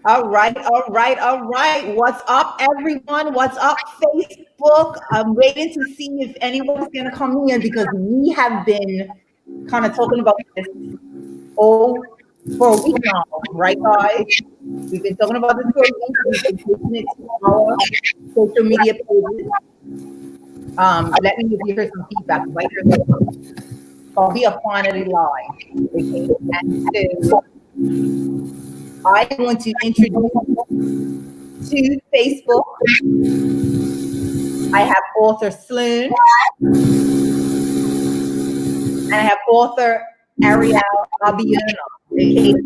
All right, all right, all right. What's up, everyone? What's up, Facebook? I'm waiting to see if anyone's going to come in because we have been kind of talking about this all for a week now, right, guys? We've been talking about this for a week. We've been posting it to our social media pages. Let me know if you heard some feedback. If I hear some, we are finally live. Okay, and so I want to introduce to Facebook. I have author Sloan, and I have author Ariel Abiona. Okay, so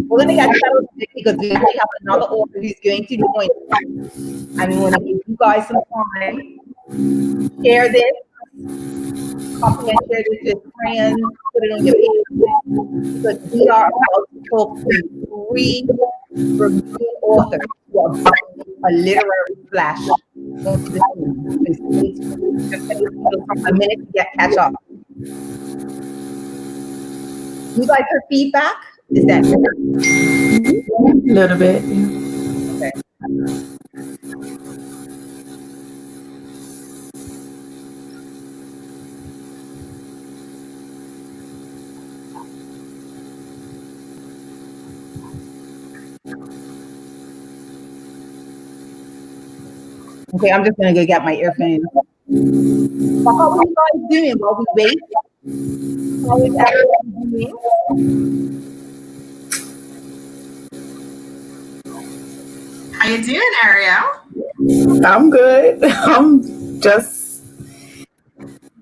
we're gonna get settled because we actually have another author who's going to join us. And we want to give you guys some time. Share this, copy and share this with friends, put it on your page, because we are about to talk to three review authors who are bringing a literary splash onto the scene. So stay tuned. Just it'll take a minute to catch up. You guys heard feedback? Is that a little bit? Okay. Okay, I'm just gonna go get my earphones. But how are you guys doing while we wait? How is everyone doing? How you doing, Ariel? I'm good. I'm just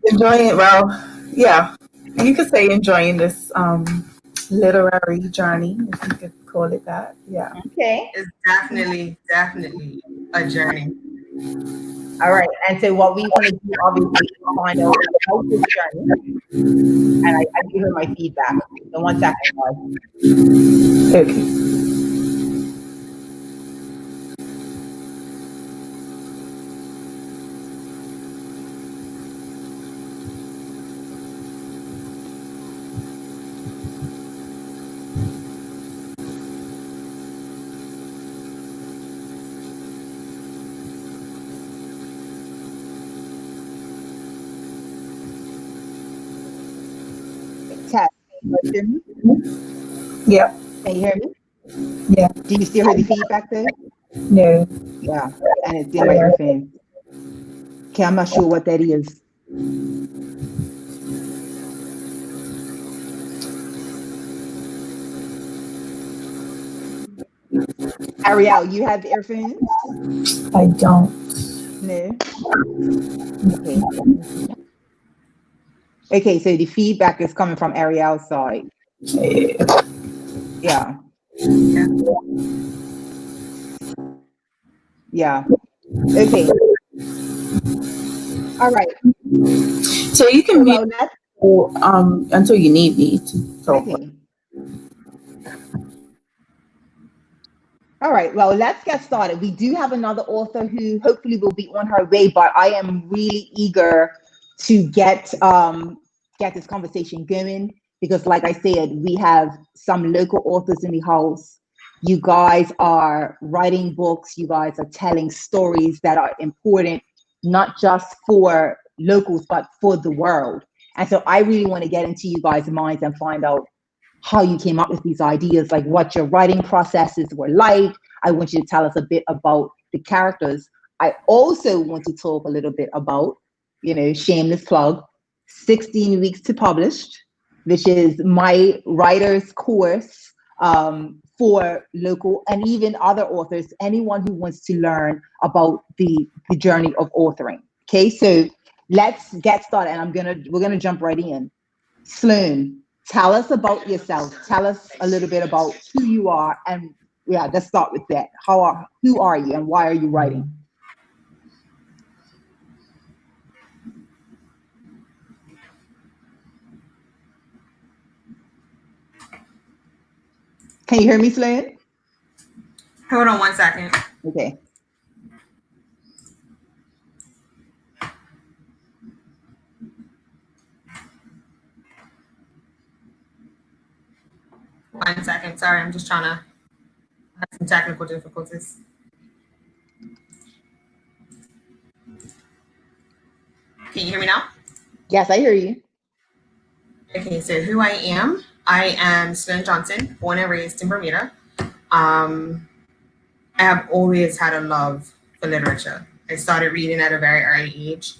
enjoying. Well, yeah, you could say enjoying this literary journey, if you could call it that. Yeah. Okay. It's definitely a journey. All right. And so what we want to do, obviously, is find out about this journey. And I give her my feedback. So 1 second, guys. Okay. Test. Can you hear me? Yeah. Can you hear me? Yeah. Do you still hear the feedback there? No. Yeah. And it's in my earphone. Okay, I'm not sure what that is. Ariel, you have the earphones? I don't. No. Okay. Okay, so the feedback is coming from Ariel's side. Yeah. Yeah. Okay. All right. So you can mute until you need me to talk. Okay. All right. Well, let's get started. We do have another author who hopefully will be on her way, but I am really eager to get this conversation going because, like I said, we have some local authors in the house. You guys are writing books. You guys are telling stories that are important, not just for locals, but for the world. And so I really want to get into you guys' minds and find out how you came up with these ideas, like what your writing processes were like. I want you to tell us a bit about the characters. I also want to talk a little bit about, shameless plug, 16 Weeks to Publish, which is my writer's course for local and even other authors, anyone who wants to learn about the journey of authoring. Okay, so let's get started, and we're gonna jump right in. Sloan, tell us about yourself. Tell us a little bit about who you are, and yeah, let's start with that. Who are you, and why are you writing? Can you hear me, Sloan? Hold on 1 second. Okay. 1 second. Sorry, I'm just trying to have some technical difficulties. Can you hear me now? Yes, I hear you. Okay, so who I am Sloan Johnson, born and raised in Bermuda. I have always had a love for literature. I started reading at a very early age.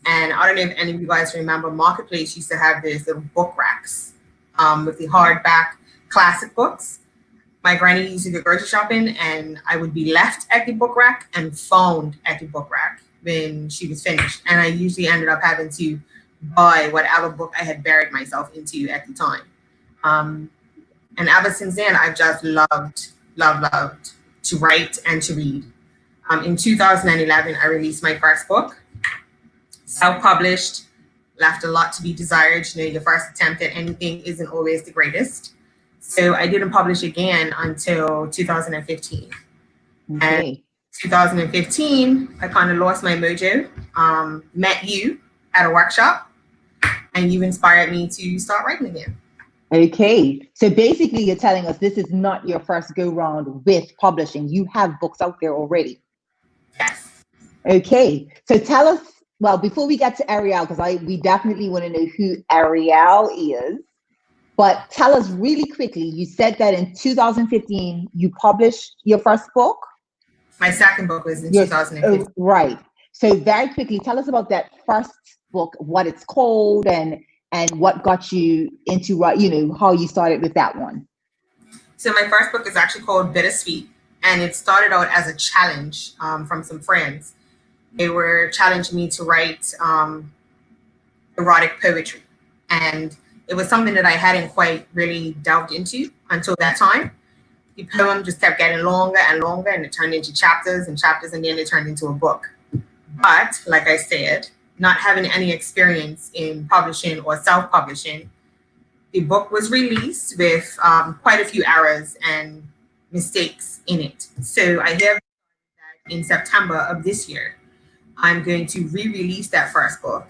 And I don't know if any of you guys remember, Marketplace used to have these little book racks with the hardback classic books. My granny used to go grocery shopping, and I would be left at the book rack and phoned at the book rack when she was finished. And I usually ended up having to buy whatever book I had buried myself into at the time. And ever since then, I've just loved to write and to read. In 2011, I released my first book, self-published, left a lot to be desired. You know, your first attempt at anything isn't always the greatest. So I didn't publish again until 2015. Okay. And 2015, I kind of lost my mojo, met you at a workshop, and you inspired me to start writing again. Okay. So basically you're telling us this is not your first go round with publishing. You have books out there already. Yes. Okay. So tell us, well, before we get to Ariel, because we definitely want to know who Ariel is, but tell us really quickly, you said that in 2015, you published your first book? My second book was in 2015. Right. So very quickly, tell us about that first book, what it's called, and what got you into, you know, how you started with that one. So my first book is actually called Bittersweet, and it started out as a challenge from some friends. They were challenging me to write erotic poetry, and it was something that I hadn't quite really delved into until that time. The poem just kept getting longer and longer, and it turned into chapters and chapters, and then it turned into a book. But like I said, not having any experience in publishing or self-publishing, the book was released with quite a few errors and mistakes in it. So I hear that in September of this year, I'm going to re-release that first book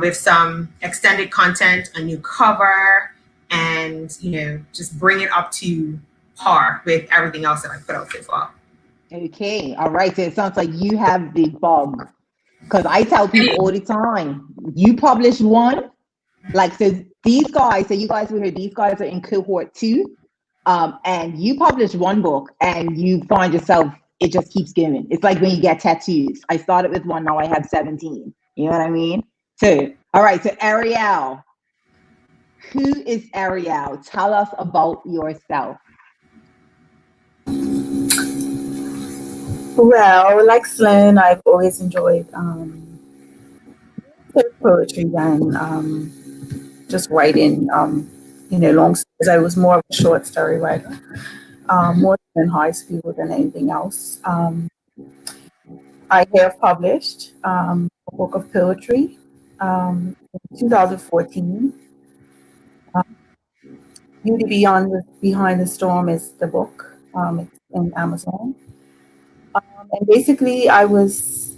with some extended content, a new cover, and, you know, just bring it up to par with everything else that I put out so far. Okay. All right. So it sounds like you have the bug. Because I tell people all the time, you publish one, like, so these guys, so you guys will hear, these guys are in cohort 2, and you publish one book and you find yourself, it just keeps giving. It's like when you get tattoos. I started with one, now I have 17. You know what I mean? So, all right, so Ariel. Who is Ariel? Tell us about yourself. Well, like Sloan, I've always enjoyed poetry and just writing, you know, long stories. I was more of a short story writer, more in high school than anything else. I have published a book of poetry in 2014. Beauty Behind the Storm is the book. It's in Amazon. And basically, I was,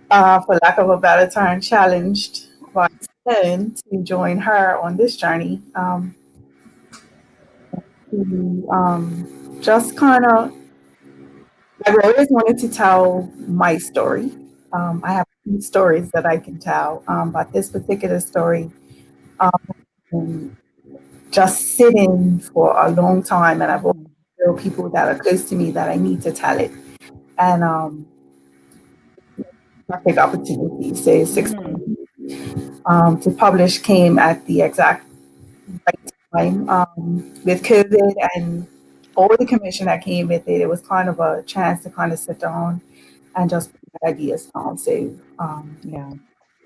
for lack of a better term, challenged by Sloan to join her on this journey. To just kind of, I've always wanted to tell my story. I have a few stories that I can tell, but this particular story, just sitting for a long time, and I've always told people that are close to me that I need to tell it. And perfect opportunity. So 16 to publish came at the exact right time with COVID and all the commission that came with it. It was kind of a chance to kind of sit down and just put ideas down. So Yeah.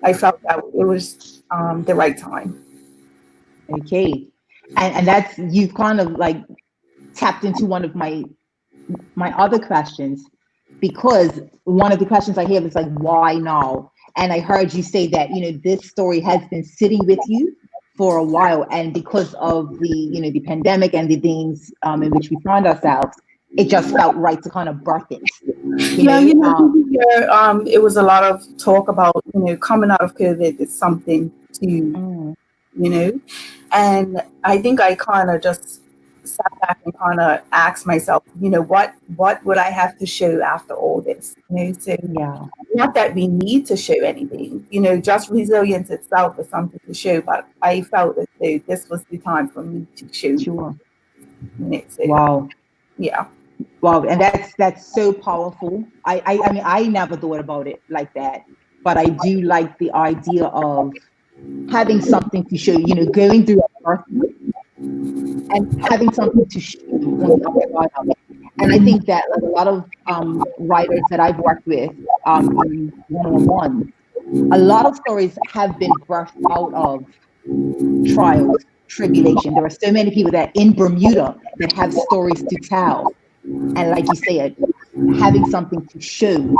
I felt that it was the right time. Okay. And that's, you've kind of like tapped into one of my other questions, because one of the questions I have is like, why now? And I heard you say that, you know, this story has been sitting with you for a while, and because of the, you know, the pandemic and the things in which we find ourselves, it just felt right to kind of birth it. It was a lot of talk about, you know, coming out of COVID is something to, you know, and I think I kind of just sat back and kind of asked myself, what would I have to show after all this? So Yeah. not that we need to show anything, just resilience itself is something to show, but I felt as though this was the time for me to show. Sure. So, Wow. yeah. Wow, and that's so powerful. I mean, I never thought about it like that, but I do like the idea of having something to show, going through a birth and having something to show on the other side of it. And I think that like a lot of writers that I've worked with in one-on-one, a lot of stories have been birthed out of trials, tribulation. There are so many people that in Bermuda that have stories to tell. And like you said, having something to show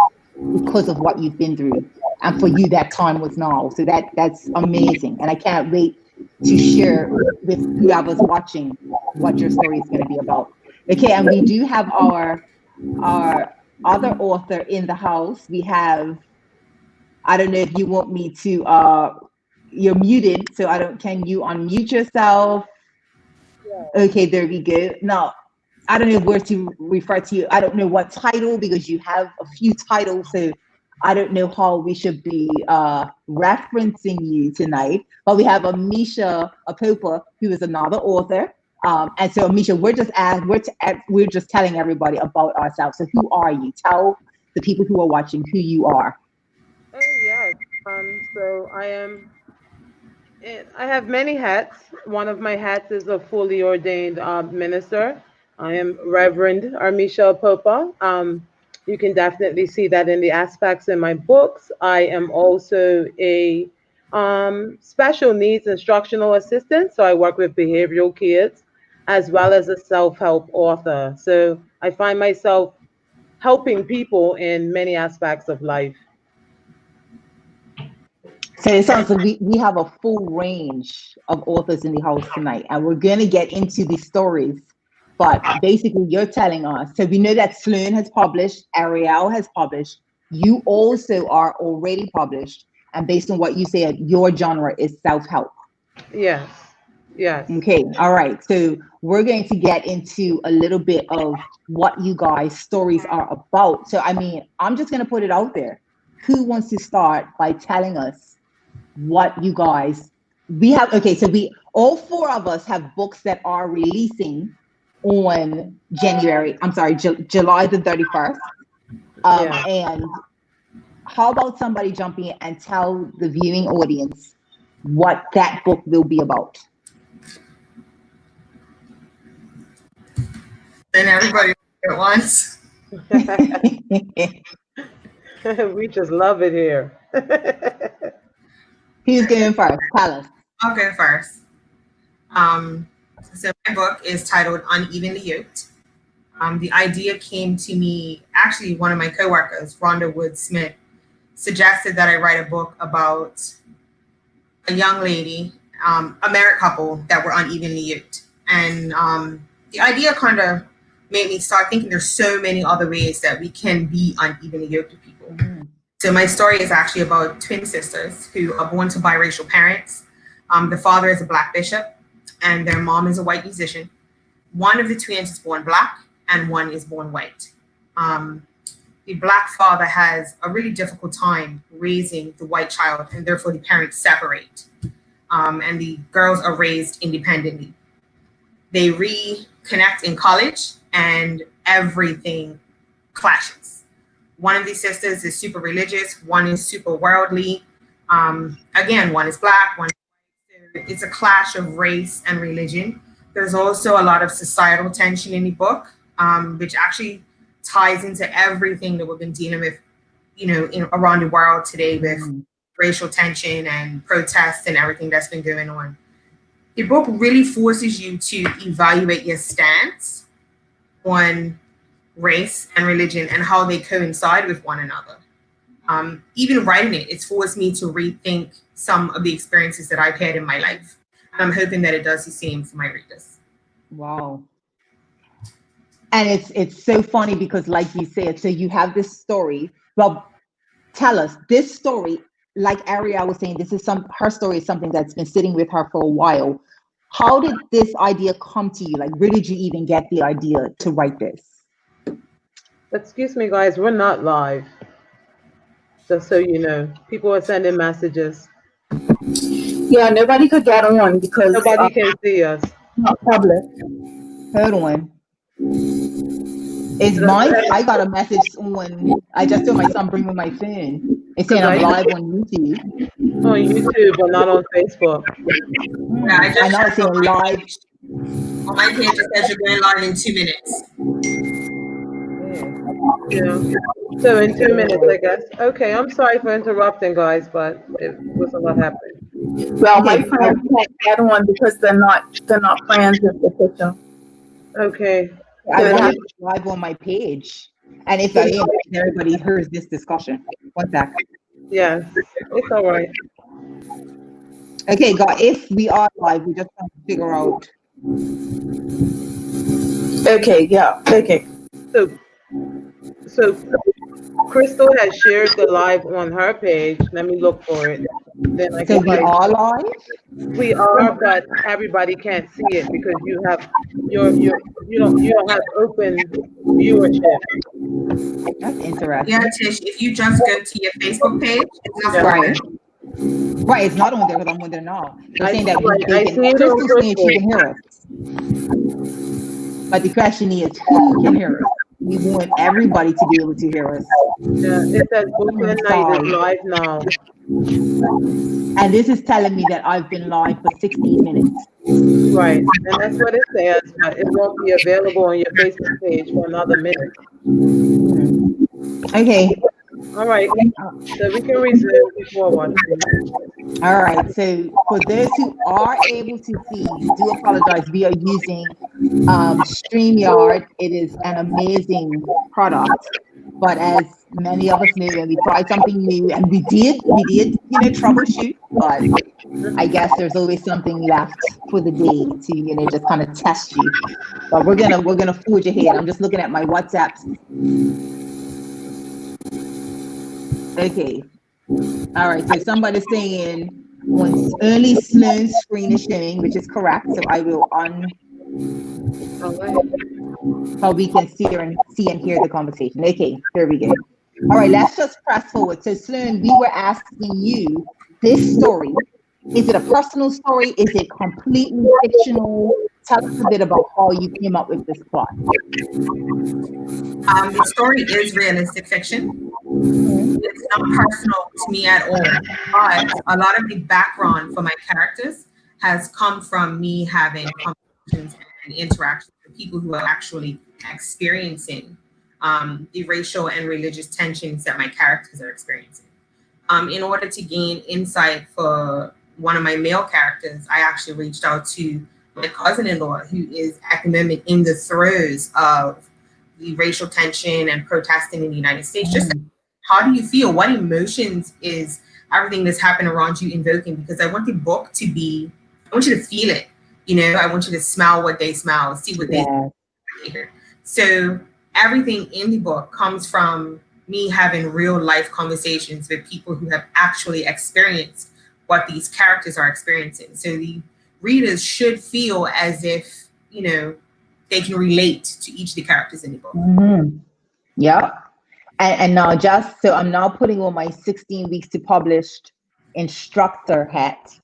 because of what you've been through. And for you, that time was now. So that's amazing. And I can't wait to share with whoever's watching what your story is going to be about. Okay, and we do have our other author in the house. We have, I don't know if you want me to, you're muted, so can you unmute yourself? Yeah. Okay, there we go. Now, I don't know where to refer to you. I don't know what title, because you have a few titles, so I don't know how we should be referencing you tonight. But we have Amisha Apopa, who is another author. And so, Amisha, we're just telling everybody about ourselves. So, who are you? Tell the people who are watching who you are. Oh yes. So I have many hats. One of my hats is a fully ordained minister. I am Reverend Armisha Popa. You can definitely see that in the aspects in my books. I am also a special needs instructional assistant. So I work with behavioral kids as well as a self-help author. So I find myself helping people in many aspects of life. So it sounds like we have a full range of authors in the house tonight, and we're going to get into the stories. But basically, you're telling us. So we know that Sloan has published, Ariel has published. You also are already published, and based on what you said, your genre is self-help. Yes. Yes. Okay. All right. So we're going to get into a little bit of what you guys' stories are about. So I mean, I'm just going to put it out there. Who wants to start by telling us what you guys have? Okay, so all four of us have books that are releasing on July the 31st. And how about somebody jumping in and tell the viewing audience what that book will be about? And everybody at once. We just love it here. Who's going first? Tell us. I'll go first. So my book is titled Unevenly Yoked. The idea came to me, actually, one of my coworkers, Rhonda Wood Smith, suggested that I write a book about a young lady, a married couple that were unevenly yoked. And the idea kind of made me start thinking there's so many other ways that we can be unevenly yoked with people. Mm-hmm. So my story is actually about twin sisters who are born to biracial parents. The father is a Black bishop and their mom is a white musician. One of the twins is born Black and one is born white. The Black father has a really difficult time raising the white child, and therefore the parents separate. And the girls are raised independently. They reconnect in college and everything clashes. One of these sisters is super religious, one is super worldly. Again, one is Black, one is white. It's a clash of race and religion. There's also a lot of societal tension in the book, which actually ties into everything that we've been dealing with, around the world today with racial tension and protests and everything that's been going on. The book really forces you to evaluate your stance on race and religion and how they coincide with one another. Even writing it's forced me to rethink some of the experiences that I've had in my life. And I'm hoping that it does the same for my readers. Wow. And it's so funny because, like you said, so you have this story. Well, tell us this story. Like Ariel was saying, her story is something that's been sitting with her for a while. how did this idea come to you? Like, where did you even get the idea to write this? Excuse me, guys, we're not live. Just so you know, people are sending messages. Yeah, nobody could get on because Nobody can see us. not public. Hold on. Is mine? I got a message on. I just told my son bring me my phone. It's saying I'm live on YouTube. On YouTube, but not on Facebook. Yeah, I I just know it's checked saying on my live. page. On my page, it says you're going live in 2 minutes. Yeah. So in 2 minutes, I guess. Okay, I'm sorry for interrupting, guys, but it wasn't what happened. Well, my Okay. friends can't get on because they're not friends with the picture. Okay. I So want it live on my page. And if I am, everybody hears this discussion. One sec. Yes, it's all right. Okay, God, if we are live, we just have to figure out. okay, yeah, okay. So Crystal has shared the live on her page. Let me look for it. Then I So can we tell you. are live? We are, but everybody can't see it because you have you don't have open viewership. That's interesting. Yeah, Tish, if you just go to your Facebook page, it's not Right. on. Right, it's not on there because I'm on there now. They're saying that I they see it on Crystal's saying she Crystal. can hear us. But the question is, who can hear us? We want everybody to be able to hear us. Yeah, it says Brooklyn Night is live now. And this is telling me that I've been live for 16 minutes. Right, and that's what it says, but it won't be available on your Facebook page for another minute. Okay. All right, so we can resume before watching. All right. So for those who are able to see, we do apologize. We are using StreamYard. It is an amazing product. But as many of us knew, and we tried something new, and we did, troubleshoot. But I guess there's always something left for the day to, just kind of test you. But we're gonna forge ahead. I'm just looking at my WhatsApps. Okay. All right. So somebody's saying when only Sloan's screen is showing, which is correct. So I will how we can see and hear the conversation. Okay, here we go. All right, let's just press forward. So Sloan, we were asking you this story. Is it a personal story? Is it completely fictional? Tell us a bit about how you came up with this plot. The story is realistic fiction. It's not personal to me at all, but a lot of the background for my characters has come from me having conversations and interactions with people who are actually experiencing the racial and religious tensions that my characters are experiencing. In order to gain insight for one of my male characters, I actually reached out to my cousin-in-law, who is at the moment in the throes of the racial tension and protesting in the United States. Just how do you feel? What emotions is everything that's happened around you invoking? Because I want the book to be, I want you to feel it. I want you to smell what they smell, see what they hear. So everything in the book comes from me having real life conversations with people who have actually experienced what these characters are experiencing. So the readers should feel as if, they can relate to each of the characters in the book. Yeah. And now so I'm now putting on my 16 weeks to published instructor hat.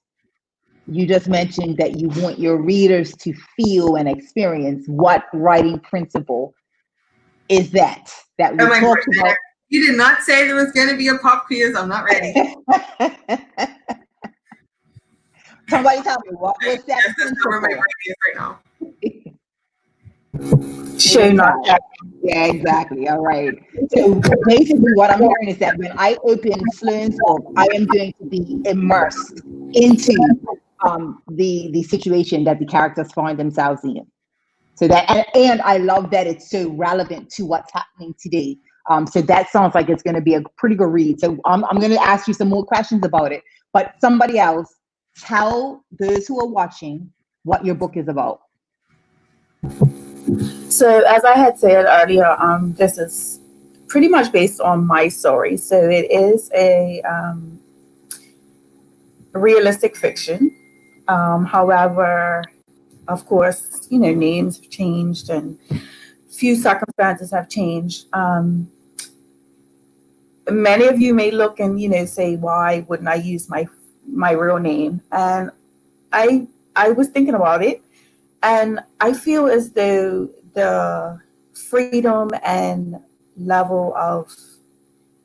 You just mentioned that you want your readers to feel and experience. What writing principle is that we talked about? You did not say there was going to be a pop quiz. I'm not ready. Somebody tell me, what was that principle? Where my brain is right now. Yeah, exactly. All right. So basically what I'm hearing is that when I open Sloan's book, I am going to be immersed into the situation that the characters find themselves in. So that, and I love that it's so relevant to what's happening today. So that sounds like it's going to be a pretty good read. So I'm going to ask you some more questions about it, but somebody else, tell those who are watching what your book is about. So as I had said earlier, this is pretty much based on my story. So it is a realistic fiction. However, of course, names have changed and few circumstances have changed. Many of you may look and say, why wouldn't I use my real name? And I was thinking about it, and I feel as though the freedom and level of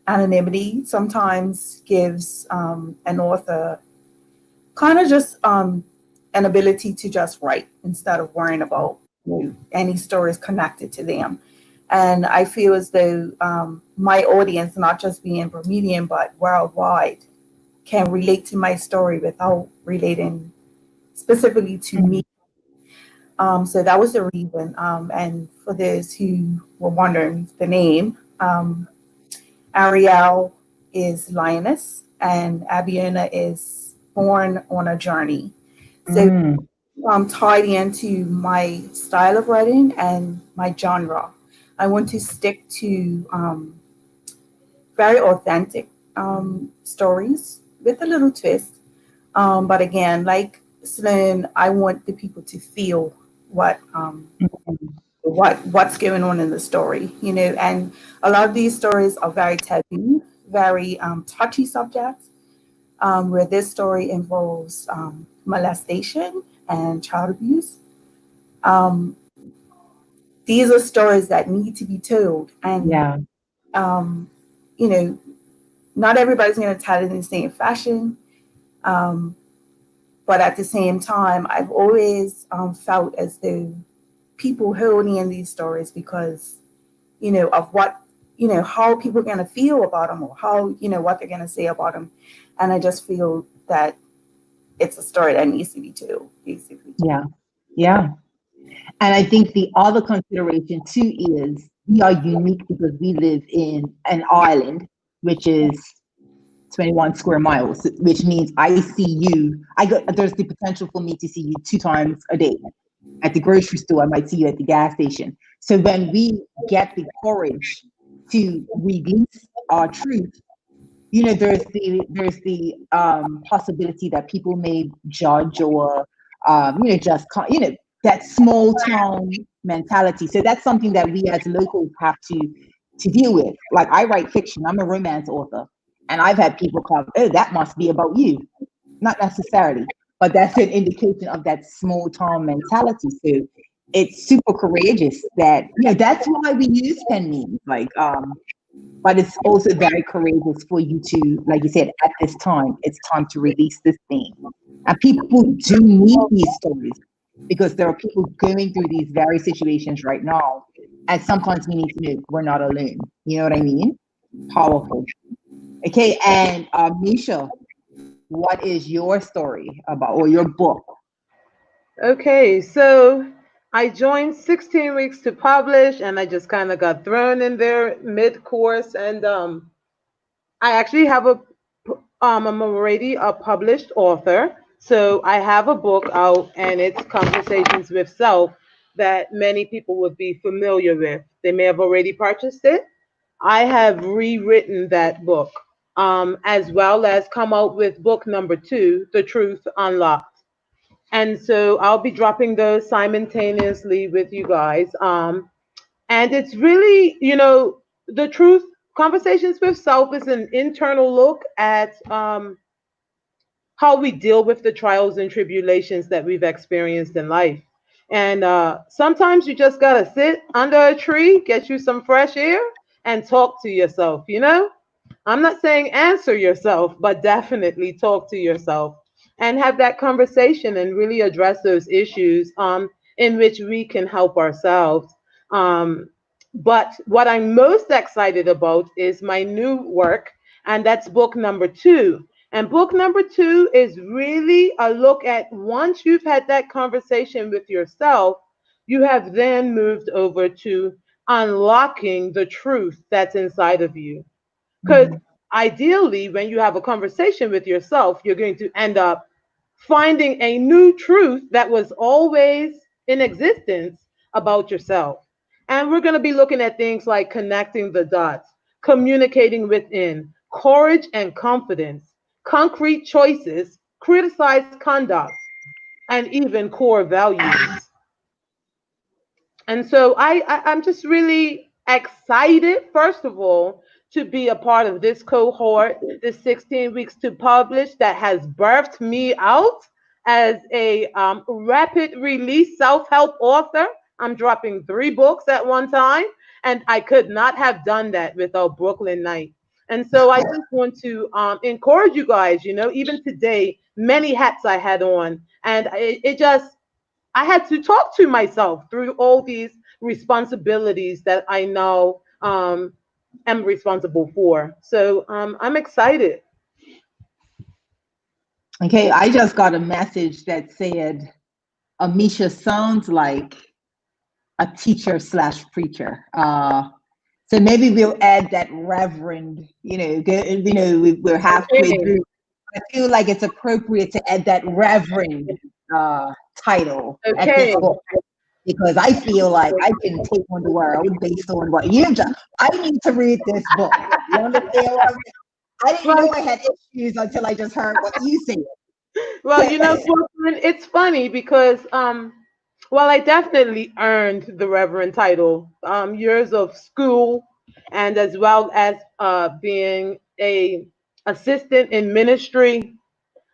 anonymity sometimes gives an author kind of just an ability to just write instead of worrying about any stories connected to them. And I feel as though my audience, not just being Bermudian, but worldwide, can relate to my story without relating specifically to me. So that was the reason. And for those who were wondering the name, Ariel is lioness and Abiona is born on a journey. So tied into my style of writing and my genre. I want to stick to very authentic stories with a little twist. But again, like Sloan, I want the people to feel what's going on in the story, and a lot of these stories are very taboo, very touchy subjects, where this story involves molestation and child abuse. These are stories that need to be told, and not everybody's going to tell it in the same fashion. But at the same time, I've always felt as though people hold in these stories because, of what, how people are going to feel about them, or how, what they're going to say about them. And I just feel that it's a story that needs to be told, basically. Yeah. And I think the other consideration too is we are unique because we live in an island, which is 21 square miles, which means I see you. There's the potential for me to see you 2 times a day. At the grocery store, I might see you at the gas station. So when we get the courage to release our truth, there's the possibility that people may judge or that small town mentality. So that's something that we as locals have to deal with. Like, I write fiction. I'm a romance author. And I've had people come, oh, that must be about you. Not necessarily, but that's an indication of that small town mentality. So it's super courageous that, that's why we use pen names. But it's also very courageous for you to, like you said, at this time, it's time to release this thing. And people do need these stories because there are people going through these very situations right now. And sometimes we need to know we're not alone. You know what I mean? Powerful. Okay, and Misha, what is your story about, or your book? Okay, so I joined 16 Weeks to Publish, and I just kind of got thrown in there mid-course, and I actually have I'm already a published author, so I have a book out, and it's Conversations with Self that many people would be familiar with. They may have already purchased it. I have rewritten that book, as well as come out with book number 2, The Truth Unlocked. And so I'll be dropping those simultaneously with you guys. And it's really, the truth. Conversations with Self is an internal look at how we deal with the trials and tribulations that we've experienced in life. And sometimes you just got to sit under a tree, get you some fresh air, and talk to yourself, I'm not saying answer yourself, but definitely talk to yourself and have that conversation and really address those issues in which we can help ourselves. But what I'm most excited about is my new work, and that's book number 2. And book number 2 is really a look at, once you've had that conversation with yourself, you have then moved over to unlocking the truth that's inside of you. Because ideally, when you have a conversation with yourself, you're going to end up finding a new truth that was always in existence about yourself. And we're going to be looking at things like connecting the dots, communicating within, courage and confidence, concrete choices, criticized conduct, and even core values. And so I'm just really excited, first of all, to be a part of this cohort, this 16 weeks to publish that has birthed me out as a rapid release self-help author. I'm dropping 3 books at one time, and I could not have done that without Brooklyn Night. And so I just want to encourage you guys, even today, many hats I had on, and it just, I had to talk to myself through all these responsibilities that I now am responsible for. So I'm excited. Okay, I just got a message that said, Amisha sounds like a teacher slash preacher. So maybe we'll add that reverend, we're halfway through. I feel like it's appropriate to add that reverend title at this book, because I feel like I can take on the world based on what you just. I need to read this book. You understand what I didn't know I had issues until I just heard what you said. Well, Brooklyn, it's funny because well, I definitely earned the reverend title. Years of school, and as well as being a assistant in ministry.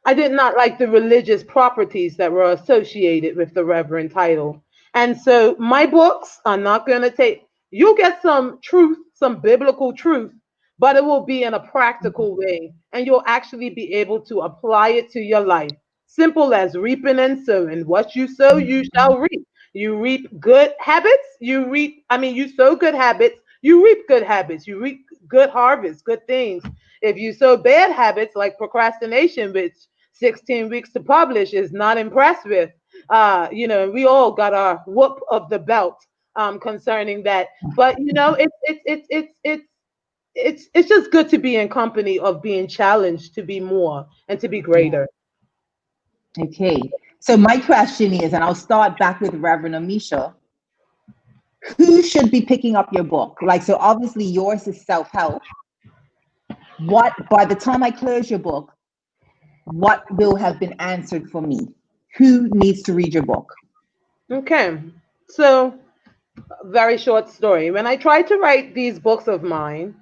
I did not like the religious properties that were associated with the reverend title. And so my books are not going to take, you'll get some truth, some biblical truth, but it will be in a practical way. And you'll actually be able to apply it to your life. Simple as reaping and sowing. What you sow, you shall reap. You reap good habits, you sow good habits, you reap good habits, you reap good harvest, good things. If you sow bad habits like procrastination, which 16 weeks to publish is not impressed with. We all got our whoop of the belt concerning that. But it's just good to be in company of being challenged to be more and to be greater. Okay. So my question is, and I'll start back with Reverend Amisha, who should be picking up your book? So obviously yours is self-help. What, by the time I close your book, what will have been answered for me? Who needs to read your book? Okay. So, very short story. When I tried to write these books of mine,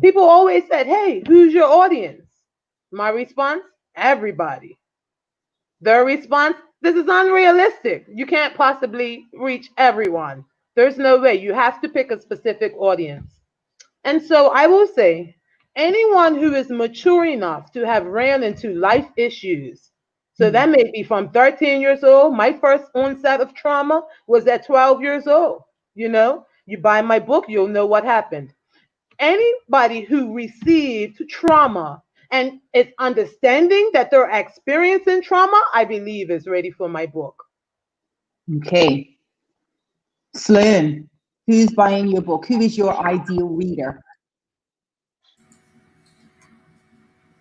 people always said, hey, who's your audience? My response, everybody. Their response, this is unrealistic. You can't possibly reach everyone. There's no way. You have to pick a specific audience. And so I will say, anyone who is mature enough to have ran into life issues, so that may be from 13 years old. My first onset of trauma was at 12 years old. You buy my book, you'll know what happened. Anybody who received trauma and is understanding that they're experiencing trauma, I believe is ready for my book. Okay. Sloan, who's buying your book? Who is your ideal reader?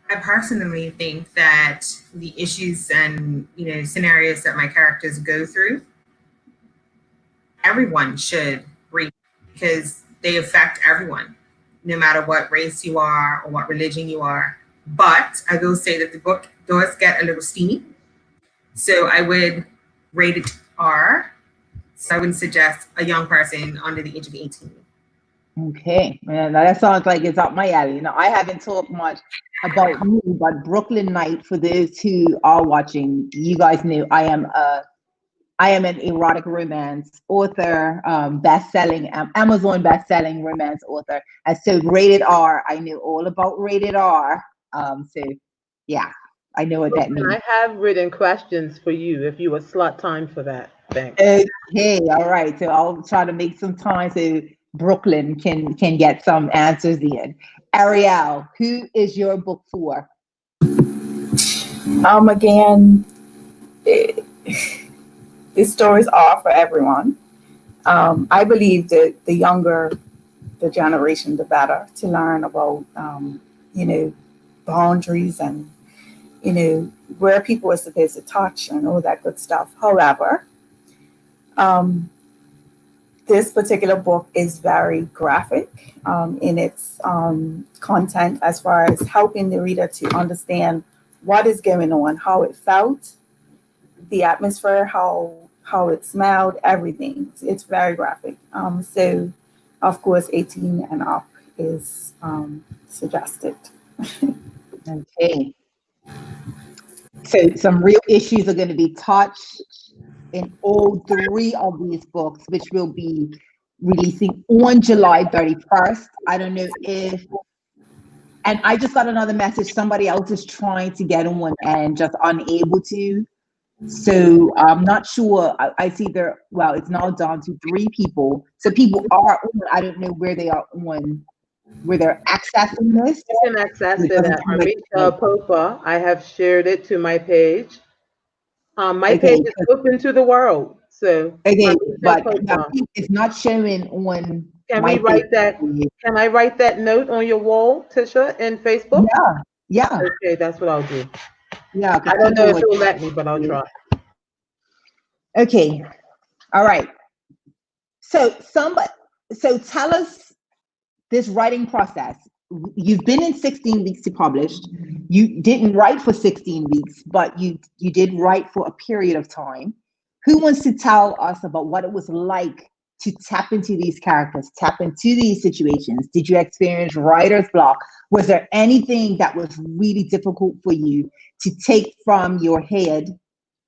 I personally think that the issues and scenarios that my characters go through, everyone should read, because they affect everyone, no matter what race you are or what religion you are. But I will say that the book does get a little steamy, so I would rate it R. So I would suggest a young person under the age of 18. Okay, man, that sounds like it's up my alley. I haven't talked much about me, but Brooklyn Night, for those who are watching, you guys know I am an erotic romance author, best-selling Amazon best-selling romance author. And so rated R, I knew all about rated R. So yeah, I know what that means. I have written questions for you if you would slot time for that. Thanks. Okay, all right. So I'll try to make some time so Brooklyn can get some answers in. Ariel, who is your book for? Again, these stories are for everyone. I believe that the younger the generation, the better, to learn about, boundaries and, where people are supposed to touch and all that good stuff. However, this particular book is very graphic in its content, as far as helping the reader to understand what is going on, how it felt, the atmosphere, how it smelled, everything. It's very graphic. So of course 18 and up is suggested. Okay. So some real issues are going to be touched in all three of these books, which will be releasing on July 31st. I don't know if, and I just got another message, somebody else is trying to get on and just unable to. So I'm not sure. I see there, well, it's now down to 3 people. So people are on, I don't know where they are on, where they're accessing this. You can access it at Armisha Popa. I have shared it to my page. My page is open to the world. So okay, Armisha but Popa. it's not showing on. Can we write that? Can I write that note on your wall, Tisha, in Facebook? Yeah. Okay, that's what I'll do. Yeah. I don't know if it'll let me, but I'll try. Okay. All right. So tell us this writing process. You've been in 16 weeks to publish. You didn't write for 16 weeks, but you did write for a period of time. Who wants to tell us about what it was like to tap into these characters, tap into these situations? Did you experience writer's block? Was there anything that was really difficult for you to take from your head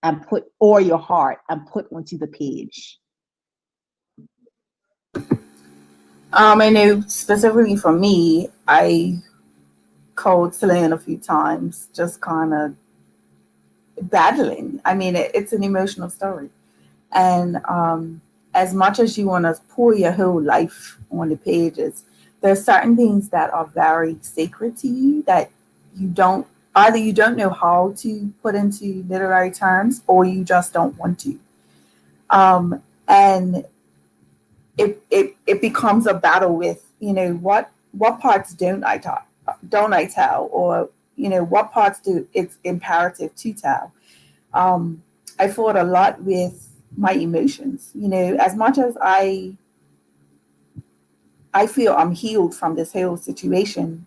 and put, or your heart, and put onto the page? I know specifically for me, I called Celine a few times, just kind of battling. I mean, it's an emotional story. And as much as you want to pour your whole life on the pages, there are certain things that are very sacred to you that either you don't know how to put into literary terms, or you just don't want to. And it becomes a battle with, what parts don't I tell, or what parts it's imperative to tell. I fought a lot with my emotions. As much as I feel I'm healed from this whole situation,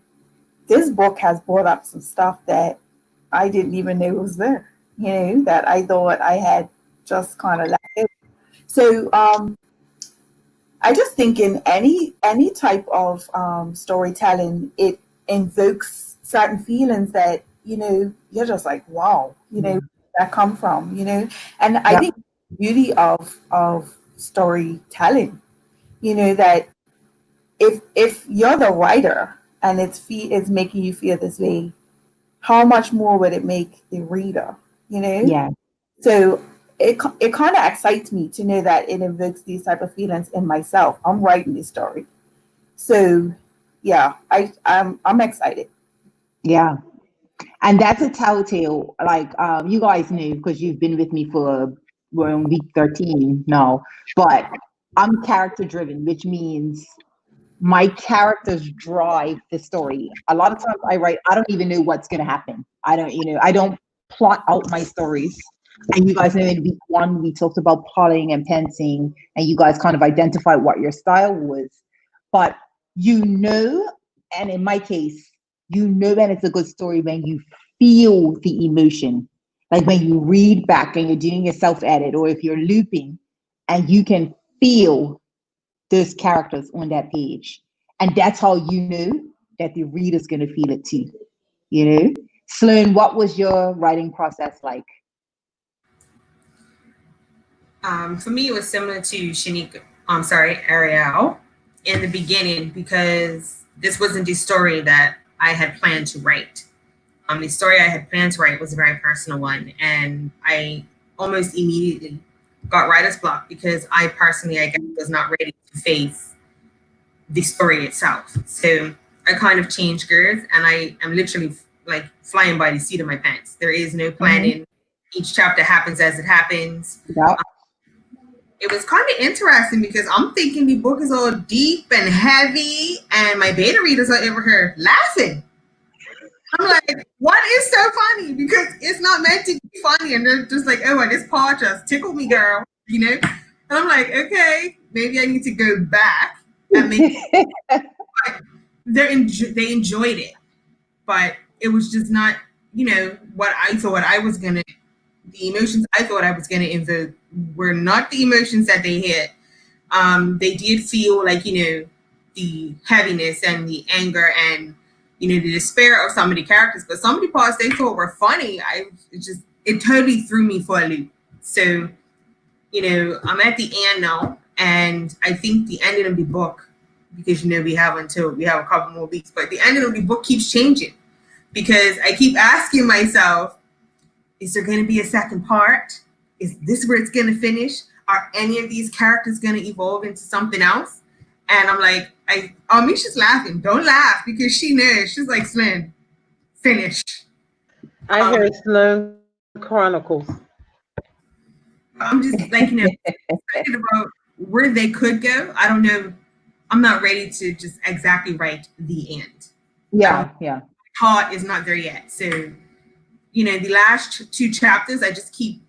this book has brought up some stuff that I didn't even know was there, that I thought I had just kind of let go. So I just think in any type of storytelling, it invokes certain feelings that, you're just like, wow, that come from, and I think the beauty of storytelling, that if you're the writer and it's making you feel this way, how much more would it make the reader, Yeah. So it kind of excites me to know that it evokes these type of feelings in myself. I'm writing this story, so yeah, I'm excited. Yeah. And that's a telltale, like you guys knew because you've been with me we're on week 13 now, but I'm character driven, which means my characters drive the story. A lot of times I don't even know what's going to happen. I don't plot out my stories. And you guys know in week 1, we talked about plotting and pensing, and you guys kind of identified what your style was. But and in my case, when it's a good story when you feel the emotion. Like when you read back and you're doing a self-edit, or if you're looping and you can feel those characters on that page. And that's how you know that the reader's going to feel it too. Sloan, what was your writing process like? For me, it was similar to Ariel in the beginning, because this wasn't the story that I had planned to write. The story I had planned to write was a very personal one, and I almost immediately got writer's block because I personally, I guess, was not ready to face the story itself. So I kind of changed gears, and I am literally like flying by the seat of my pants. There is no planning. Mm-hmm. Each chapter happens as it happens. Yep. It was kind of interesting because I'm thinking the book is all deep and heavy, and my beta readers are over here laughing. I'm like, what is so funny? Because it's not meant to be funny, and they're just like, oh, this part just tickled me, girl. And I'm like, okay, maybe I need to go back and make. They enjoyed it, but it was just not, what I thought I was gonna the emotions I thought I was going to invoke were not the emotions that they hit. They did feel like, the heaviness and the anger and, the despair of some of the characters, but some of the parts they thought were funny. It totally threw me for a loop. So, I'm at the end now, and I think the ending of the book, because, we have a couple more weeks, but the ending of the book keeps changing because I keep asking myself, is there going to be a second part? Is this where it's going to finish? Are any of these characters going to evolve into something else? And I'm like, Misha's laughing. Don't laugh, because she knows. She's like, Slim, finish. I hear Sloan Chronicles. I'm just like, excited about where they could go. I don't know. I'm not ready to just exactly write the end. Yeah. Heart is not there yet. So, the last two chapters, I just keep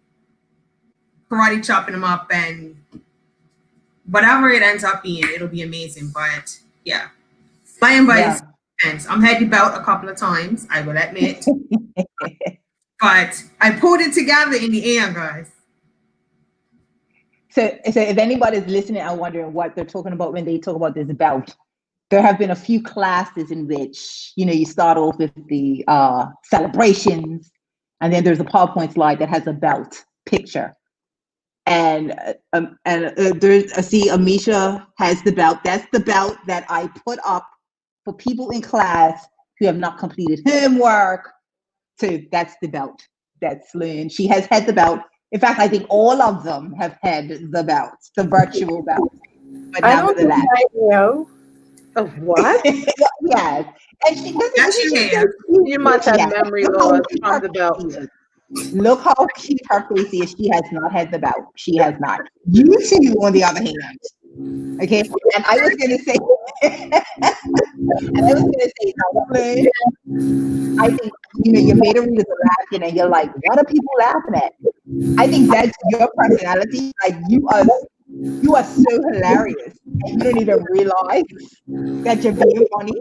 karate chopping them up, and whatever it ends up being, it'll be amazing. But yeah, flying by fence. I'm had the belt a couple of times, I will admit. But I pulled it together in the air, guys. So if anybody's listening and wondering what they're talking about when they talk about this belt, there have been a few classes in which, you start off with the celebrations, and then there's a PowerPoint slide that has a belt picture. And there's, I see Amisha has the belt. That's the belt that I put up for people in class who have not completed homework. So that's the belt that's Lynn. She has had the belt. In fact, I think all of them have had the belt, the virtual belt. But I don't think I know. Of what? Yes. And she doesn't. You must have memory loss from the belt. Look how cute her face is. She has not had the belt. She has not. You two, on the other hand. Okay. And I was gonna say, I think your beta readers are laughing and you're like, what are people laughing at? I think that's your personality. Like you are so hilarious. And you don't even realize that you're being funny.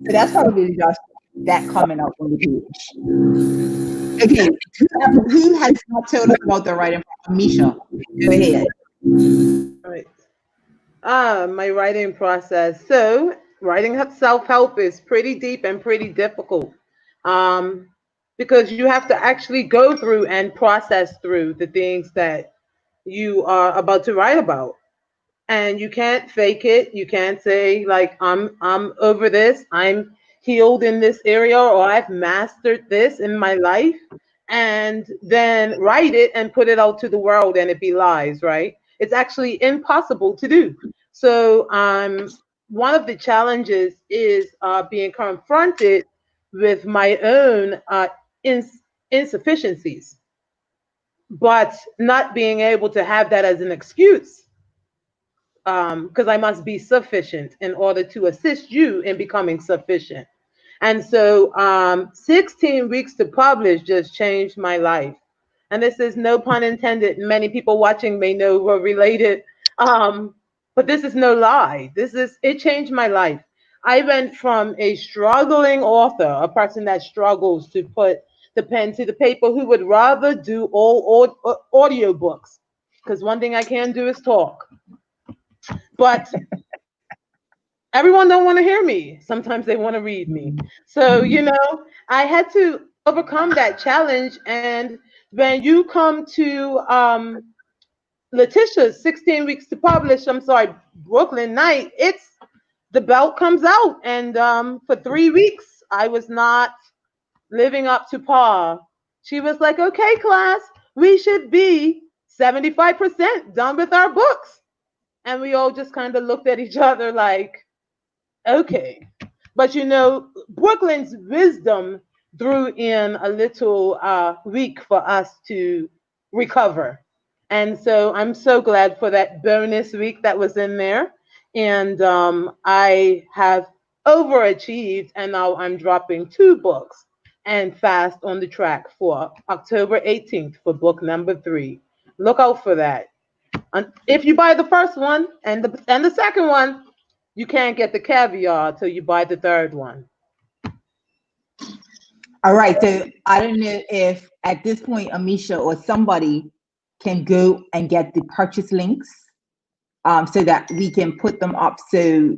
So that's probably just that coming up on the page. Okay, who has not told us about the writing? Misha, go ahead. Right. My writing process. So writing self-help is pretty deep and pretty difficult. Because you have to actually go through and process through the things that you are about to write about. And you can't fake it. You can't say like I'm over this. I'm healed in this area, or I've mastered this in my life, and then write it and put it out to the world and it be lies, right? It's actually impossible to do. So one of the challenges is being confronted with my own insufficiencies, but not being able to have that as an excuse, because I must be sufficient in order to assist you in becoming sufficient. And so 16 weeks to publish just changed my life. And this is no pun intended. Many people watching may know we're related. But this is no lie. It changed my life. I went from a struggling author, a person that struggles to put the pen to the paper, who would rather do all audio books. Because one thing I can do is talk. But everyone don't want to hear me. Sometimes they want to read me. So, I had to overcome that challenge. And when you come to Letitia's 16 weeks to publish, Brooklyn Night, the belt comes out. And for 3 weeks, I was not living up to par. She was like, okay, class, we should be 75% done with our books. And we all just kind of looked at each other like, okay. But Brooklyn's wisdom threw in a little week for us to recover. And so I'm so glad for that bonus week that was in there. And I have overachieved, and now I'm dropping 2 books and fast on the track for October 18th for book number 3. Look out for that. If you buy the first one and the second one, you can't get the caviar till you buy the third one. All right. So I don't know if at this point, Amisha or somebody can go and get the purchase links so that we can put them up. So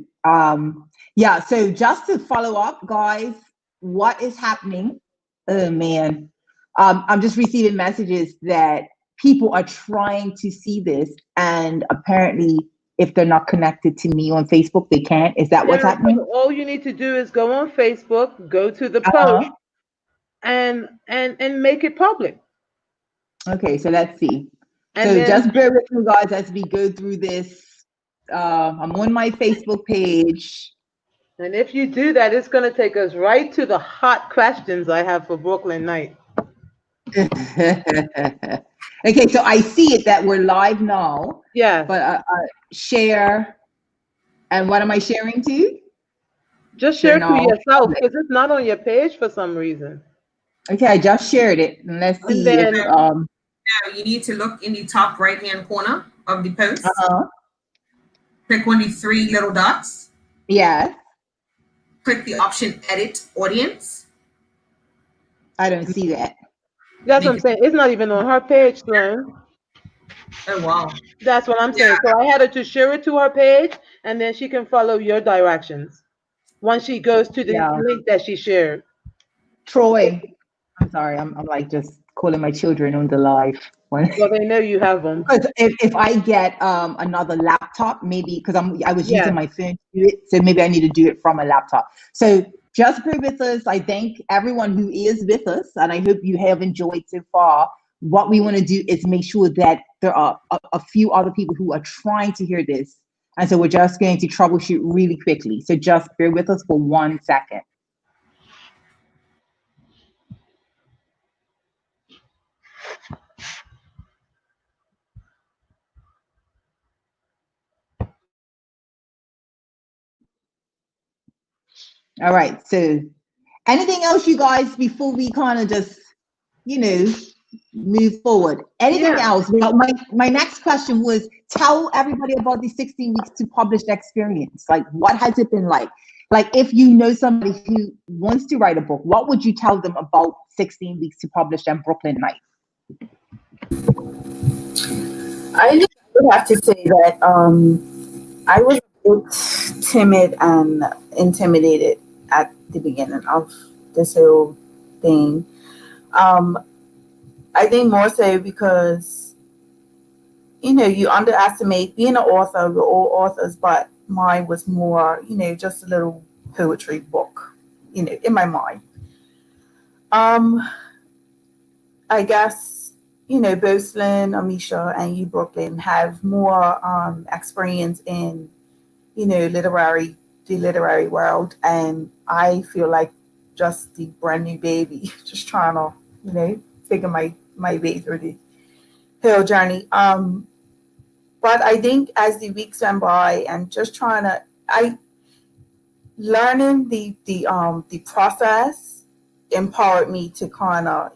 yeah, so just to follow up, guys, what is happening? Oh man, I'm just receiving messages that people are trying to see this, and apparently if they're not connected to me on Facebook, they can't. Is that what's happening? So all you need to do is go on Facebook, go to the Uh-huh. post, and make it public. Okay, so let's see. And So then, just bear with me, guys, as we go through this. I'm on my Facebook page. and if you do that, it's going to take us right to the hot questions I have for Brooklyn Night. Okay, so I see it that we're live now. Yeah. But share, and what am I sharing to? Just share now. to yourself because it's not on your page for some reason. Okay, I just shared it. And let's see then, if now you need to look in the top right hand corner of the post. Click on the three little dots. Yes. Click the option edit audience. I don't see that. That's what I'm saying. It's not even on her page, Sloan. Oh wow. That's what I'm saying. So I had her to share it to her page, and then she can follow your directions once she goes to the link that she shared. Troy, I'm sorry, I'm like just calling my children on the live. Well, they know you have them. Because if I get another laptop, maybe because I was using my phone to do it, so maybe I need to do it from a laptop. So just bear with us. I thank everyone who is with us, and I hope you have enjoyed so far. What we want to do is make sure that there are a few other people who are trying to hear this, and so we're just going to troubleshoot really quickly. So just bear with us for 1 second. All right, so anything else, you guys, before we kind of just, move forward? Anything else? Well, my next question was, tell everybody about the 16 weeks to publish experience. Like, what has it been like? Like, if you know somebody who wants to write a book, what would you tell them about 16 weeks to publish and Brooklyn Night? I would have to say that I was a bit timid and intimidated at the beginning of this whole thing. I think more so because, you underestimate being an author. We're all authors, but mine was more, just a little poetry book, in my mind. I guess, both Slyn, Amisha, and you, Brooklyn, have more experience in, the literary world. And I feel like just the brand new baby, just trying to, figure my way through the whole journey. But I think as the weeks went by and just learning the process empowered me to kind of,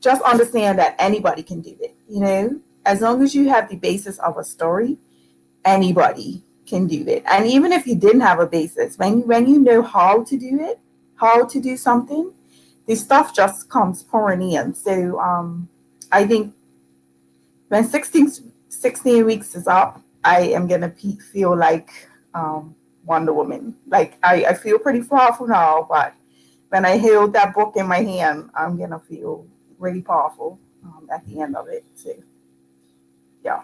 just understand that anybody can do it, as long as you have the basis of a story, anybody can do it. And even if you didn't have a basis, when you know how to do it, how to do something, the stuff just comes pouring in. So I think when 16 weeks is up, I am going to feel like Wonder Woman. Like I feel pretty powerful now, but when I hold that book in my hand, I'm going to feel really powerful at the end of it. So, yeah.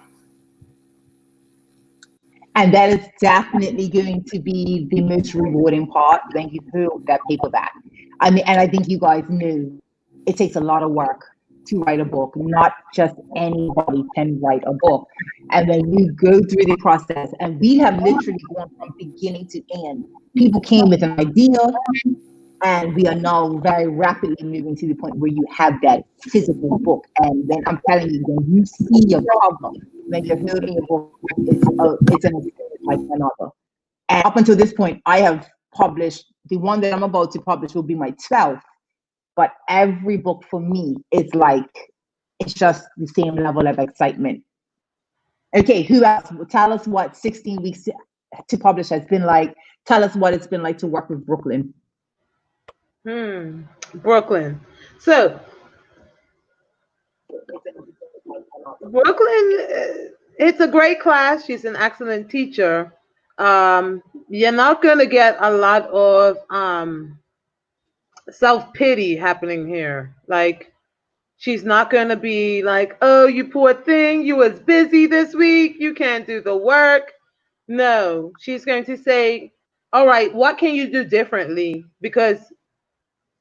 And that is definitely going to be the most rewarding part when you hold that paperback. I mean, and I think you guys knew it takes a lot of work to write a book. Not just anybody can write a book. And when you go through the process, and we have literally gone from beginning to end. People came with an idea, and we are now very rapidly moving to the point where you have that physical book. And then I'm telling you, when you see your cover, when you're holding a book, it's an experience like another. And up until this point, I have published, the one that I'm about to publish will be my 12th. But every book for me is like, it's just the same level of excitement. Okay, who else? Tell us what 16 weeks to publish has been like. Tell us what it's been like to work with Brooklyn. Brooklyn. So Brooklyn, it's a great class. She's an excellent teacher. You're not going to get a lot of self pity happening here. Like, she's not going to be like, oh, you poor thing, you was busy this week, you can't do the work. No, she's going to say, all right, what can you do differently? Because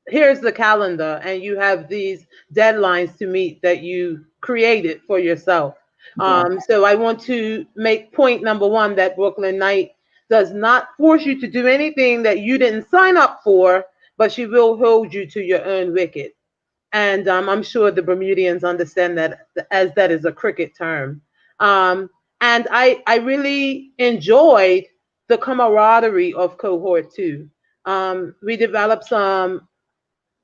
here's the calendar and you have these deadlines to meet that you created for yourself. So I want to make point number one that Brooklyn Knight does not force you to do anything that you didn't sign up for, but she will hold you to your own wicket. And I'm sure the Bermudians understand that as that is a cricket term. And I really enjoyed the camaraderie of cohort 2. We developed some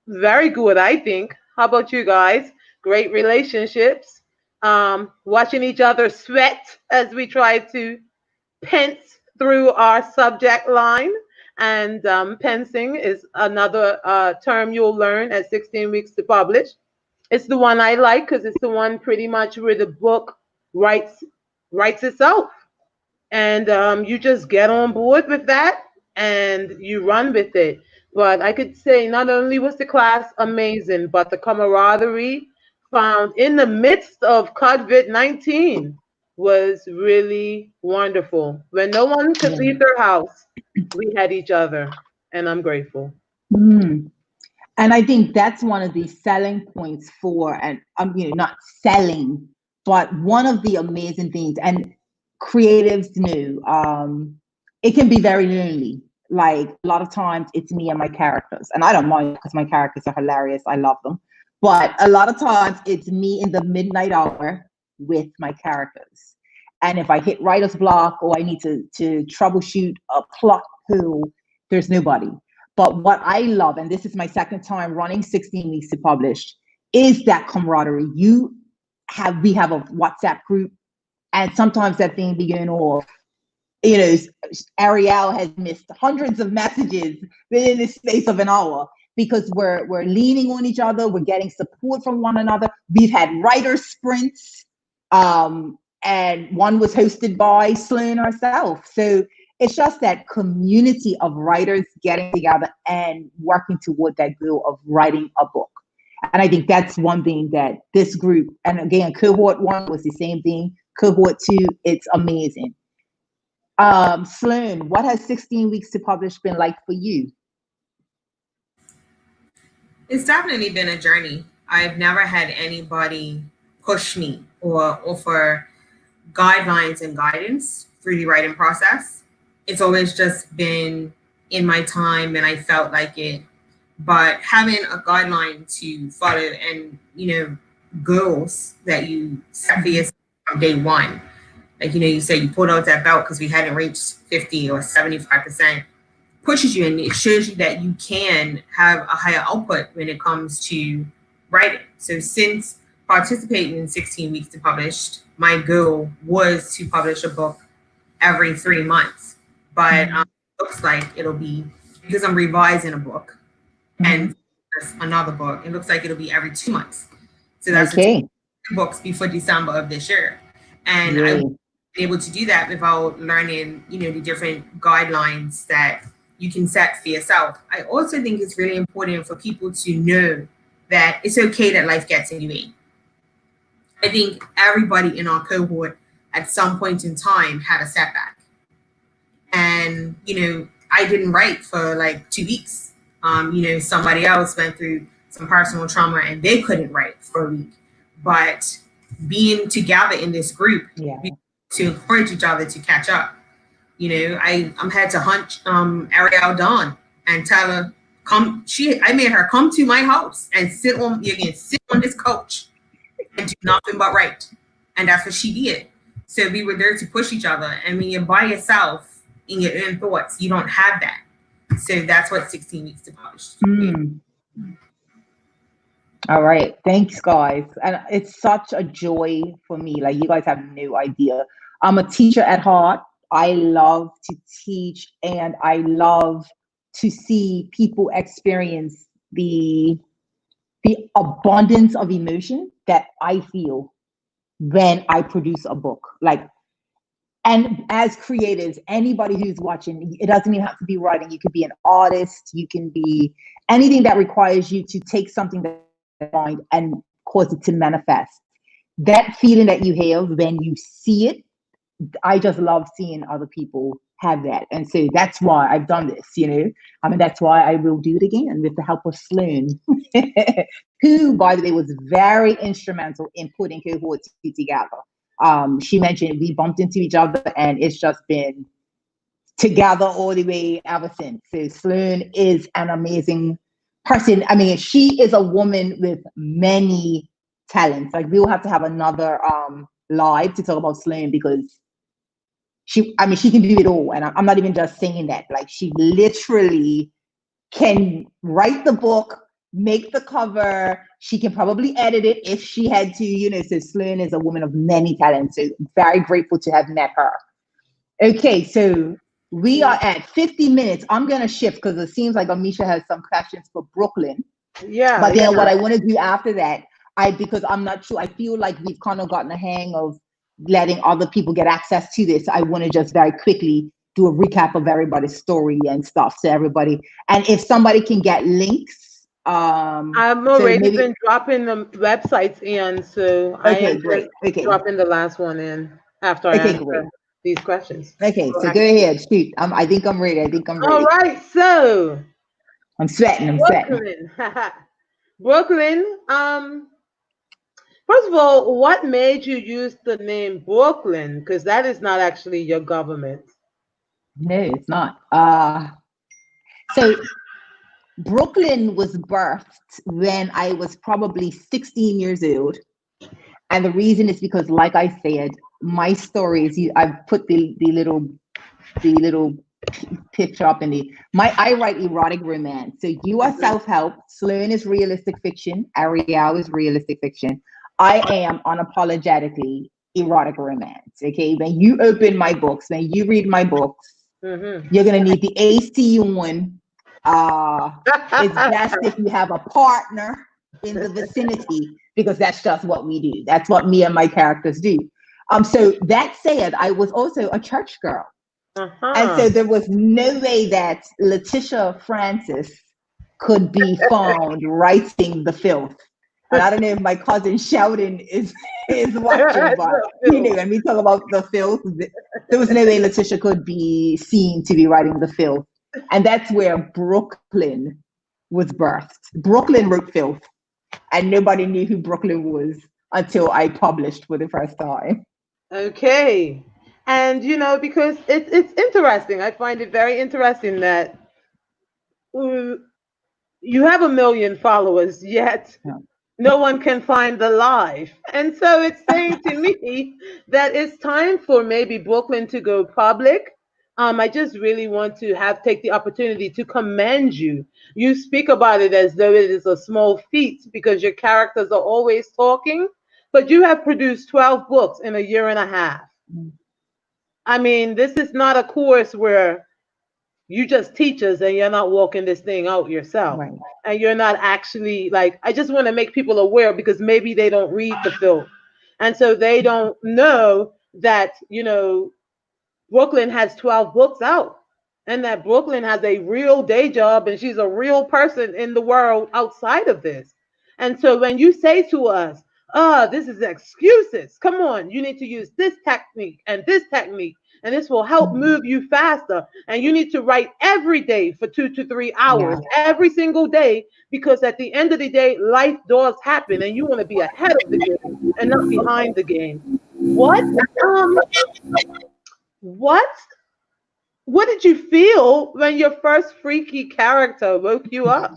very good, I think. How about you guys? Great relationships. Watching each other sweat as we try to pence through our subject line. And pensing is another term you'll learn at 16 weeks to publish. It's the one I like because it's the one pretty much where the book writes itself. And you just get on board with that and you run with it. But I could say not only was the class amazing, but the camaraderie found in the midst of COVID-19 was really wonderful. When no one could leave their house, we had each other, and I'm grateful. Mm. And I think that's one of the selling points for, and not selling, but one of the amazing things, and creatives knew, it can be very lonely. Like a lot of times it's me and my characters, and I don't mind because my characters are hilarious. I love them. But a lot of times it's me in the midnight hour with my characters. And if I hit writer's block or I need to troubleshoot a plot pool, there's nobody. But what I love, and this is my second time running 16 weeks to publish, is that camaraderie. We have a WhatsApp group, and sometimes that thing be going off. Ariel has missed hundreds of messages within the space of an hour because we're leaning on each other. We're getting support from one another. We've had writer sprints, and one was hosted by Sloan herself. So it's just that community of writers getting together and working toward that goal of writing a book. And I think that's one thing that this group, and again, cohort 1 was the same thing. Cohort 2, it's amazing. Sloan, what has 16 weeks to publish been like for you? It's definitely been a journey. I've never had anybody push me or offer guidelines and guidance through the writing process. It's always just been in my time and I felt like it. But having a guideline to follow and, goals that you set for yourself from day one. Like, you said you pulled out that belt because we hadn't reached 50 or 75%, pushes you and it shows you that you can have a higher output when it comes to writing. So since participating in 16 weeks to publish, my goal was to publish a book every 3 months. But looks like it'll be, because I'm revising a book and another book, it looks like it'll be every 2 months. So that's okay. 2 books before December of this year. And I was able to do that without learning, the different guidelines that you can set for yourself. I also think it's really important for people to know that it's okay that life gets in your way. I think everybody in our cohort at some point in time had a setback. And, I didn't write for like 2 weeks. Somebody else went through some personal trauma and they couldn't write for a week. But being together in this group to encourage each other to catch up. I'm had to hunt Ariel Dawn and tell her, I made her come to my house and sit on this couch and do nothing but write. And that's what she did. So we were there to push each other. And when you're by yourself in your own thoughts, you don't have that. So that's what 16 weeks to publish. All right. Thanks, guys. And it's such a joy for me. Like, you guys have no idea. I'm a teacher at heart. I love to teach and I love to see people experience the abundance of emotion that I feel when I produce a book. Like, and as creatives, anybody who's watching, it doesn't even have to be writing. You could be an artist. You can be anything that requires you to take something that you mind and cause it to manifest. That feeling that you have when you see it, I just love seeing other people have that. And so that's why I've done this, you know. I mean, that's why I will do it again with the help of Sloan, who, by the way, was very instrumental in putting Cohort 2 together. She mentioned we bumped into each other and it's just been together all the way ever since. So Sloan is an amazing person. I mean, she is a woman with many talents. Like, we'll have to have another live to talk about Sloan, because she can do it all. And I'm not even just saying that. Like, she literally can write the book, make the cover. She can probably edit it if she had to, you know. So Sloan is a woman of many talents. So very grateful to have met her. Okay, so we are at 50 minutes. I'm going to shift because it seems like Amisha has some questions for Brooklyn. Yeah. But then what I want to do after that, because I'm not sure, I feel like we've kind of gotten a hang of letting other people get access to this. I want to just very quickly do a recap of everybody's story and stuff. So everybody, and if somebody can get links. I've already been dropping the websites in, so I am great. Okay. dropping the last one in after I answer these questions. Okay, so go ahead, shoot. I think I'm ready. All right, so I'm sweating. Brooklyn. First of all, what made you use the name Brooklyn? Because that is not actually your government. No, it's not. So Brooklyn was birthed when I was probably 16 years old. And the reason is because, like I said, my stories, I've put the little picture up in I write erotic romance. So you are self-help, Sloan is realistic fiction, Ariel is realistic fiction. I am unapologetically erotic romance. Okay, when you open my books, when you read my books, you're gonna need the AC on. It's best if you have a partner in the vicinity, because that's just what we do. That's what me and my characters do. So that said, I was also a church girl. And so there was no way that Letitia Francis could be found writing the filth. And I don't know if my cousin Sheldon is watching, but you know, when we talk about the filth, there was no way Letitia could be seen to be writing the filth. And that's where Brooklyn was birthed. Brooklyn wrote filth, and nobody knew who Brooklyn was until I published for the first time. Okay. And, you know, because it's interesting. I find it very interesting that you have 1 million followers, yet no one can find the live. And so it's saying to me that it's time for maybe Brooklyn to go public. I just really want to take the opportunity to commend you. You speak about it as though it is a small feat because your characters are always talking, but you have produced 12 books in a year and a half. I mean, this is not a course where you just teach us and you're not walking this thing out yourself. Right. And you're not actually, like, I just want to make people aware, because maybe they don't read the film. And so they don't know that, you know, Brooklyn has 12 books out, and that Brooklyn has a real day job and she's a real person in the world outside of this. And so when you say to us, this is excuses, come on, you need to use this technique, and this will help move you faster. And you need to write every day for 2 to 3 hours, every single day, because at the end of the day, life does happen, and you want to be ahead of the game and not behind the game. What did you feel when your first freaky character woke you up?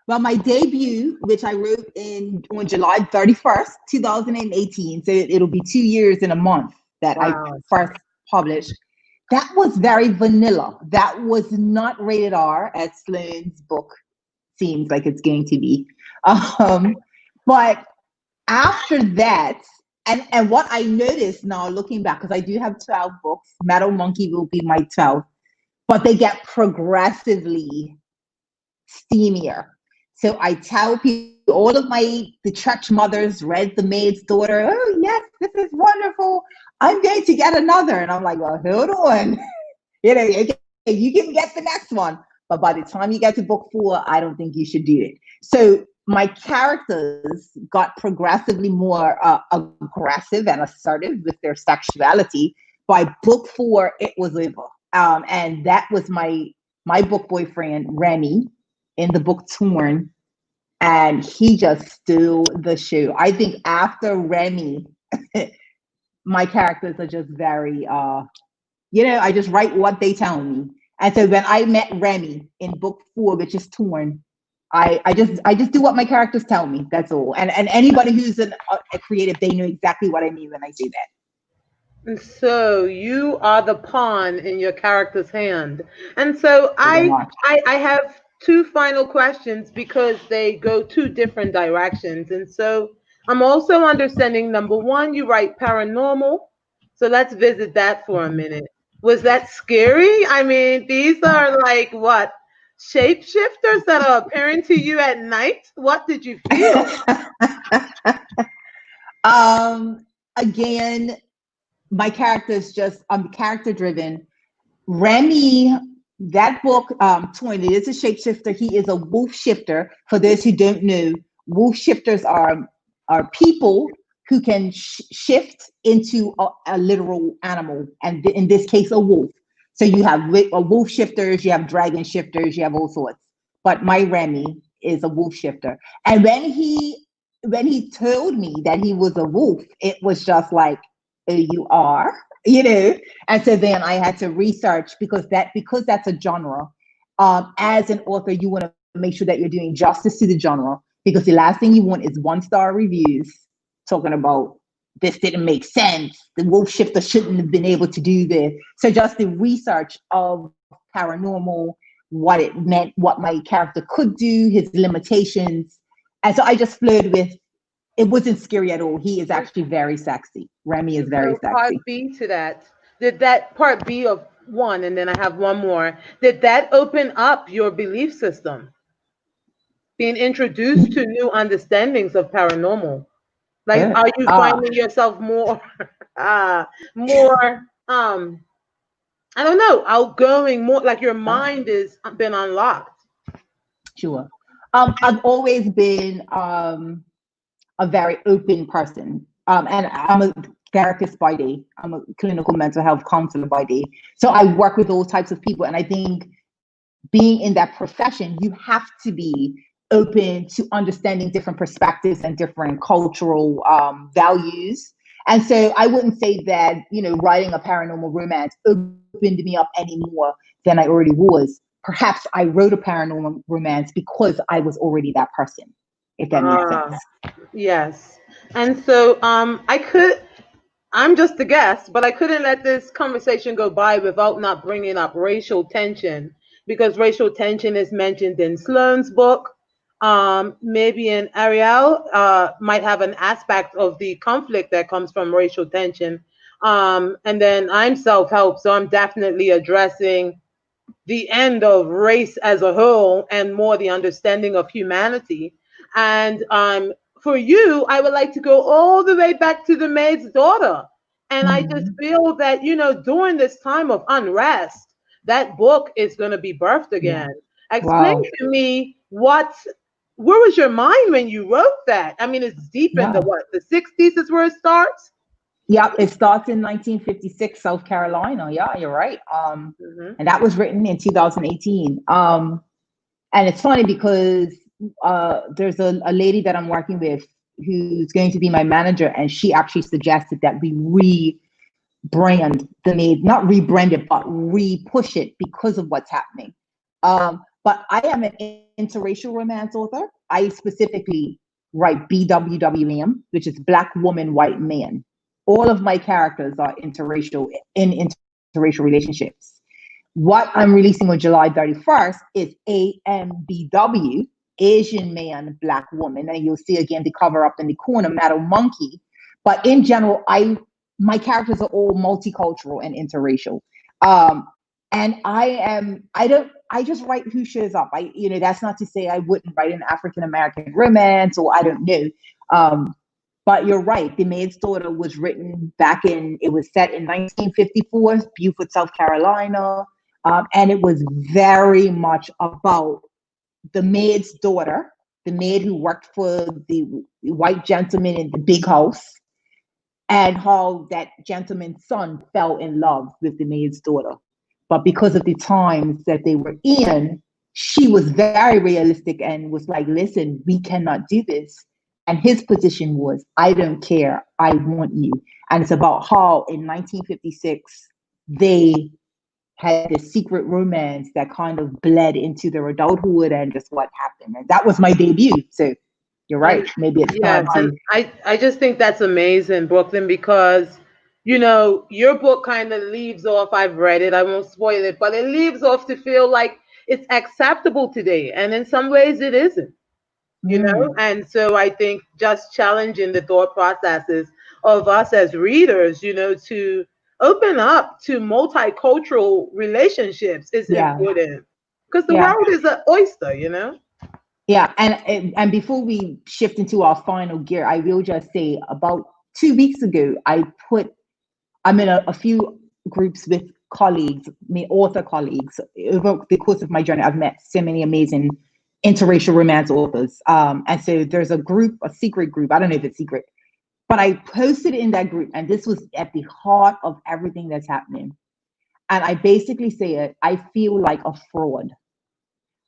Well, my debut, which I wrote on July 31st, 2018, so it'll be 2 years in a month that I first published, that was very vanilla. That was not rated R, as Sloan's book seems like it's going to be. But after that, and what I noticed now looking back, because I do have 12 books, Metal Monkey will be my 12th, but they get progressively steamier. So I tell people, all of the church mothers read The Maid's Daughter. Oh, yes, this is wonderful. I'm going to get another. And I'm like, well, hold on. Okay, you can get the next one. But by the time you get to book 4, I don't think you should do it. So my characters got progressively more aggressive and assertive with their sexuality. By book 4, it was over. And that was my book boyfriend, Remy, in the book Torn. And he just stole the show. I think after Remy, my characters are just very, I just write what they tell me. And so when I met Remy in book 4, which is Torn, I just do what my characters tell me. That's all. And anybody who's a creative, they know exactly what I mean when I say that. And so you are the pawn in your character's hand. And so I have 2 final questions because they go 2 different directions. And so I'm also understanding, number 1, you write paranormal. So let's visit that for a minute. Was that scary? I mean, these are like what? Shapeshifters that are appearing to you at night? What did you feel? Again, my character's just, I'm character driven. Remy, that book, Torn, it is a shapeshifter. He is a wolf shifter. For those who don't know, wolf shifters are people who can shift into a literal animal, and in this case, a wolf. So you have wolf shifters, you have dragon shifters, you have all sorts. But my Remy is a wolf shifter. And when he told me that he was a wolf, it was just like, oh, you are, And so then I had to research because that's a genre. As an author, you want to make sure that you're doing justice to the genre, because the last thing you want is 1-star reviews talking about this didn't make sense. The wolf shifter shouldn't have been able to do this. So just the research of paranormal, what it meant, what my character could do, his limitations. And so I just flirted with, it wasn't scary at all. He is actually very sexy. Remy is very sexy. Part B to that. Did that part B of 1, and then I have one more, did that open up your belief system? Being introduced to new understandings of paranormal? Like, are you finding yourself more, I don't know, outgoing, more like your mind has been unlocked? Sure. I've always been a very open person. And I'm a therapist by day. I'm a clinical mental health counselor by day. So I work with all types of people. And I think being in that profession, you have to be open to understanding different perspectives and different cultural values. And so I wouldn't say that, writing a paranormal romance opened me up any more than I already was. Perhaps I wrote a paranormal romance because I was already that person, if that makes sense. Yes. And so I'm just a guest, but I couldn't let this conversation go by without not bringing up racial tension, because racial tension is mentioned in Sloane's book. Maybe in Ariel might have an aspect of the conflict that comes from racial tension. And then I'm self-help, so I'm definitely addressing the end of race as a whole and more the understanding of humanity. And for you, I would like to go all the way back to The Maid's Daughter. And I just feel that, during this time of unrest, that book is going to be birthed again. Yeah. Explain to me where was your mind when you wrote that? I mean, it's deep in the 60s is where it starts? Yeah, it starts in 1956, South Carolina. Yeah, you're right. And that was written in 2018. And it's funny because there's a lady that I'm working with who's going to be my manager, and she actually suggested that we rebrand The Maid, not rebrand it, but re-push it because of what's happening. But I am an interracial romance author. I specifically write BWWM, which is Black Woman, White Man. All of my characters are interracial relationships. What I'm releasing on July 31st is AMBW, Asian Man, Black Woman. And you'll see again the cover up in the corner, Metal Monkey. But in general, my characters are all multicultural and interracial. And I I just write who shows up. That's not to say I wouldn't write an African American romance, or I don't know. But you're right. The Maid's Daughter was written it was set in 1954, Beaufort, South Carolina. And it was very much about the maid's daughter, the maid who worked for the white gentleman in the big house, and how that gentleman's son fell in love with the maid's daughter. But because of the times that they were in, she was very realistic and was like, listen, we cannot do this. And his position was, I don't care, I want you. And it's about how in 1956, they had this secret romance that kind of bled into their adulthood and just what happened. And that was my debut. So you're right. Maybe it's yes, and I just think that's amazing, Brooklyn, because your book kind of leaves off, I've read it, I won't spoil it, but it leaves off to feel like it's acceptable today. And in some ways it isn't, and so I think just challenging the thought processes of us as readers, to open up to multicultural relationships is important, because the world is an oyster, Yeah, and before we shift into our final gear, I will just say about 2 weeks ago, I'm in a few groups with colleagues, author colleagues. Over the course of my journey, I've met so many amazing interracial romance authors. And so there's a secret group. I don't know if it's secret, but I posted in that group, and this was at the heart of everything that's happening. And I basically said, I feel like a fraud.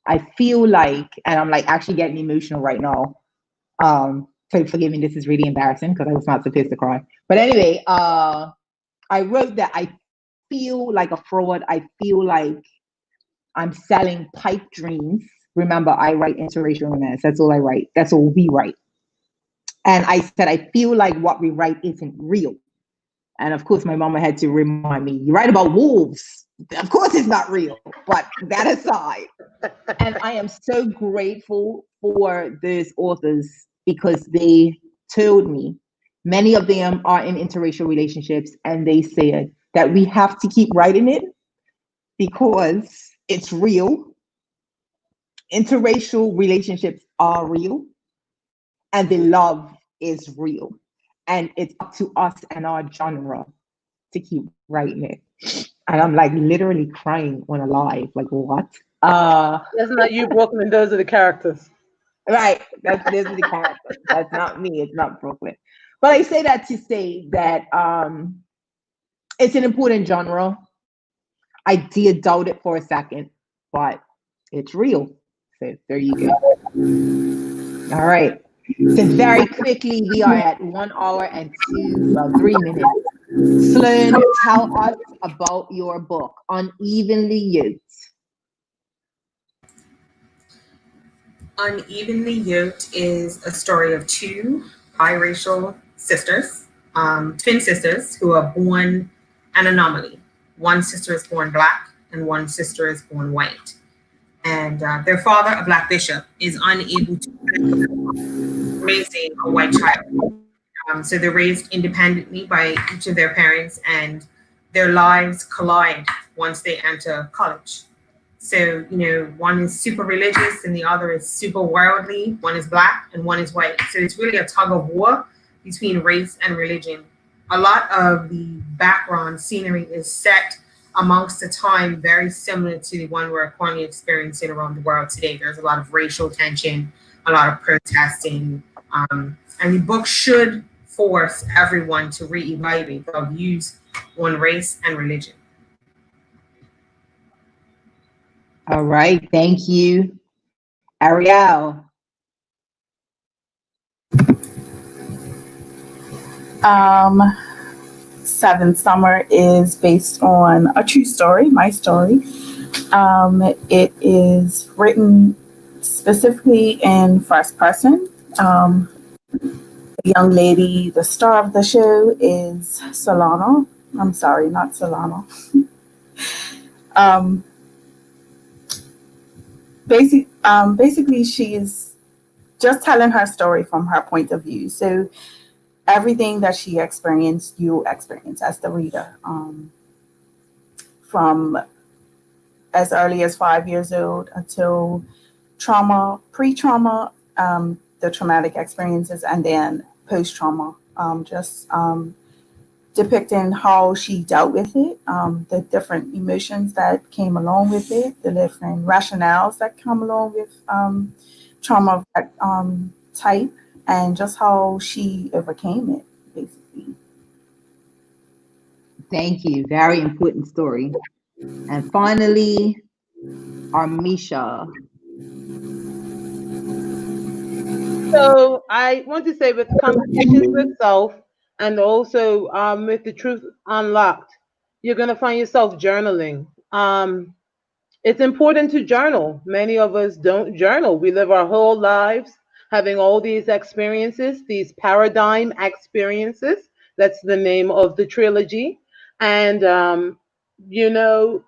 I feel like, and I'm like actually getting emotional right now. So forgive me, this is really embarrassing because I was not supposed to cry. But anyway, I wrote that I feel like a fraud. I feel like I'm selling pipe dreams. Remember, I write interracial romance. That's all I write. That's all we write. And I said, I feel like what we write isn't real. And of course, my mama had to remind me, you write about wolves. Of course it's not real, but that aside. And I am so grateful for those authors because they told me, many of them are in interracial relationships, and they said that we have to keep writing it because it's real. Interracial relationships are real, and the love is real. And it's up to us and our genre to keep writing it. And I'm like literally crying on a live, like what? That's not you, Brooklyn. Those are the characters. Right. Those are the characters. That's not me. It's not Brooklyn. But I say that to say that it's an important genre. I did doubt it for a second, but it's real. So there you go. All right. So very quickly, we are at 1 hour and 3 minutes. Sloan, tell us about your book, Unevenly Yoked. Unevenly Yoked is a story of two biracial sisters, twin sisters, who are born an anomaly. One sister is born Black and one sister is born white. And their father, a Black bishop, is unable to raise a white child. So they're raised independently by each of their parents, and their lives collide once they enter college. So, one is super religious and the other is super worldly. One is Black and one is white. So it's really a tug of war between race and religion. A lot of the background scenery is set amongst a time very similar to the one we're currently experiencing around the world today. There's a lot of racial tension, a lot of protesting, and the book should force everyone to reevaluate their views on race and religion. All right, thank you. Ariel. Seven Summer is based on a true story, my story. It is written specifically in first person. The young lady, the star of the show, is Solano. I'm sorry, not Solano. Basically, she's just telling her story from her point of view. So everything that she experienced, you experience as the reader. From as early as 5 years old until trauma, pre-trauma, the traumatic experiences, and then post-trauma. Just depicting how she dealt with it, the different emotions that came along with it, the different rationales that come along with trauma of that type, and just how she overcame it, basically. Thank you. Very important story. And finally, Armisha. So I want to say with Conversations with Self and also with The Truth Unlocked, you're going to find yourself journaling. It's important to journal. Many of us don't journal. We live our whole lives having all these experiences, these paradigm experiences. That's the name of the trilogy. And, you know,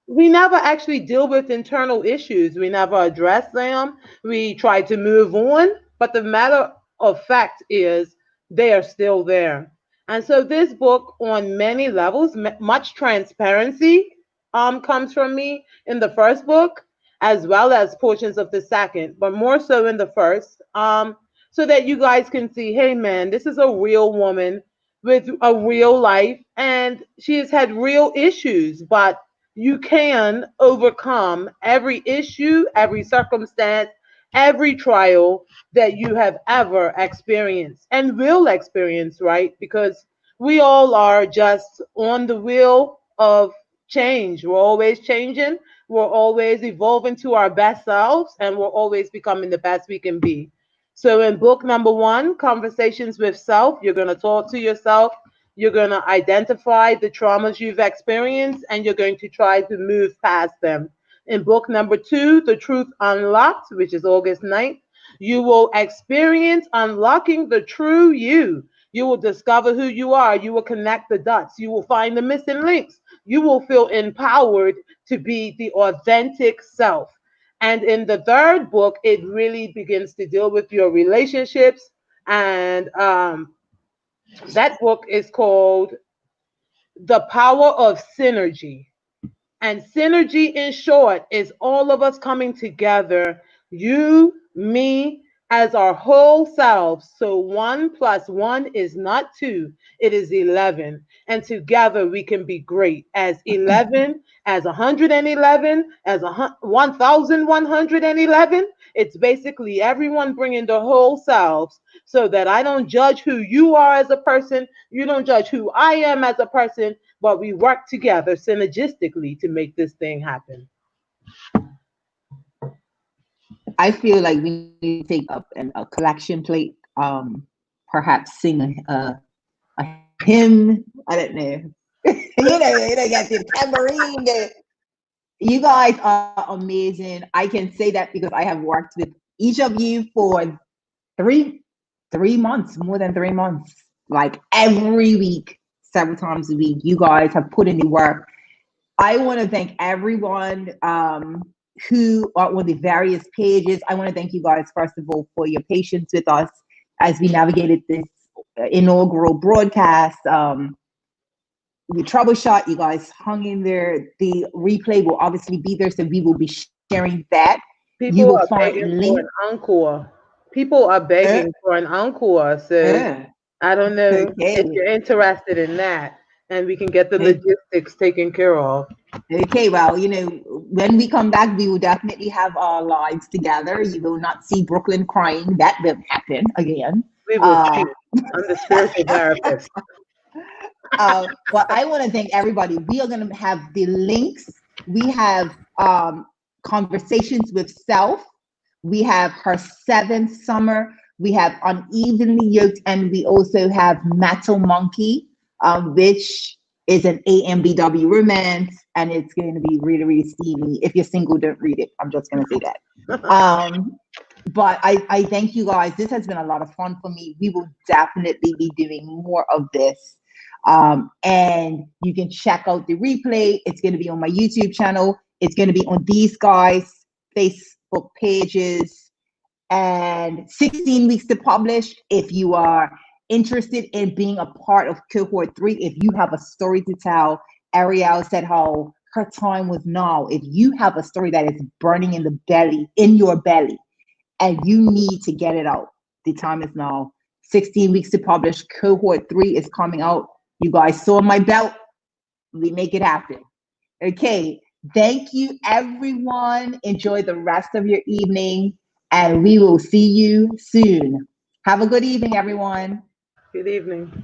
we never actually deal with internal issues. We never address them. We try to move on, but the matter of fact is they are still there. And so this book, on many levels, much transparency comes from me in the first book, as well as portions of the second, but more so in the first, so that you guys can see, hey man, this is a real woman with a real life, and she has had real issues, but you can overcome every issue, every circumstance, every trial that you have ever experienced and will experience, right? Because we all are just on the wheel of change. We're always changing, we're always evolving to our best selves, and we're always becoming the best we can be. So, in book number one, Conversations with Self, you're going to talk to yourself. You're going to identify the traumas you've experienced, and you're going to try to move past them. In book number two, The Truth Unlocked, which is August 9th, you will experience unlocking the true you. You will discover who you are. You will connect the dots. You will find the missing links. You will feel empowered to be the authentic self. And in the third book, it really begins to deal with your relationships. And that book is called The Power of Synergy. And synergy, in short, is all of us coming together, you, me, as our whole selves. So 1 + 1 is not 2, it is 11. And together we can be great as 11, as 111, as 1,111. It's basically everyone bringing their whole selves, so that I don't judge who you are as a person, you don't judge who I am as a person, but we work together synergistically to make this thing happen. I feel like we need to take up a collection plate, perhaps sing a hymn. I don't know. You got the tambourine. You guys are amazing. I can say that because I have worked with each of you for three months, more than 3 months, like every week, several times a week. You guys have put in the work. I want to thank everyone who are on the various pages. I want to thank you guys, first of all, for your patience with us as we navigated this inaugural broadcast. We troubleshot, you guys hung in there. The replay will obviously be there, so we will be sharing that. People You will are find begging links. for an encore. People are begging for an encore. So I don't know if you're interested in that, and we can get the logistics taken care of. Okay, well, when we come back, we will definitely have our lives together. You will not see Brooklyn crying. That will happen again. We will shoot. I'm the spiritual therapist. But I want to thank everybody. We are going to have the links. We have Conversations with Self. We have Her Seventh Summer. We have Unevenly Yoked, and we also have Metal Monkey, which is an AMBW romance, and it's going to be really, really steamy. If you're single, don't read it. I'm just going to say that. But I thank you guys. This has been a lot of fun for me. We will definitely be doing more of this. And you can check out the replay. It's going to be on my YouTube channel. It's going to be on these guys' Facebook pages. And 16 weeks to publish. If you are interested in being a part of cohort 3, if you have a story to tell, Ariel said how her time was now. If you have a story that is burning in your belly, and you need to get it out, the time is now. 16 weeks to publish. Cohort 3 is coming out. You guys saw my belt. We make it happen. Okay. Thank you, everyone. Enjoy the rest of your evening, and we will see you soon. Have a good evening, everyone. Good evening.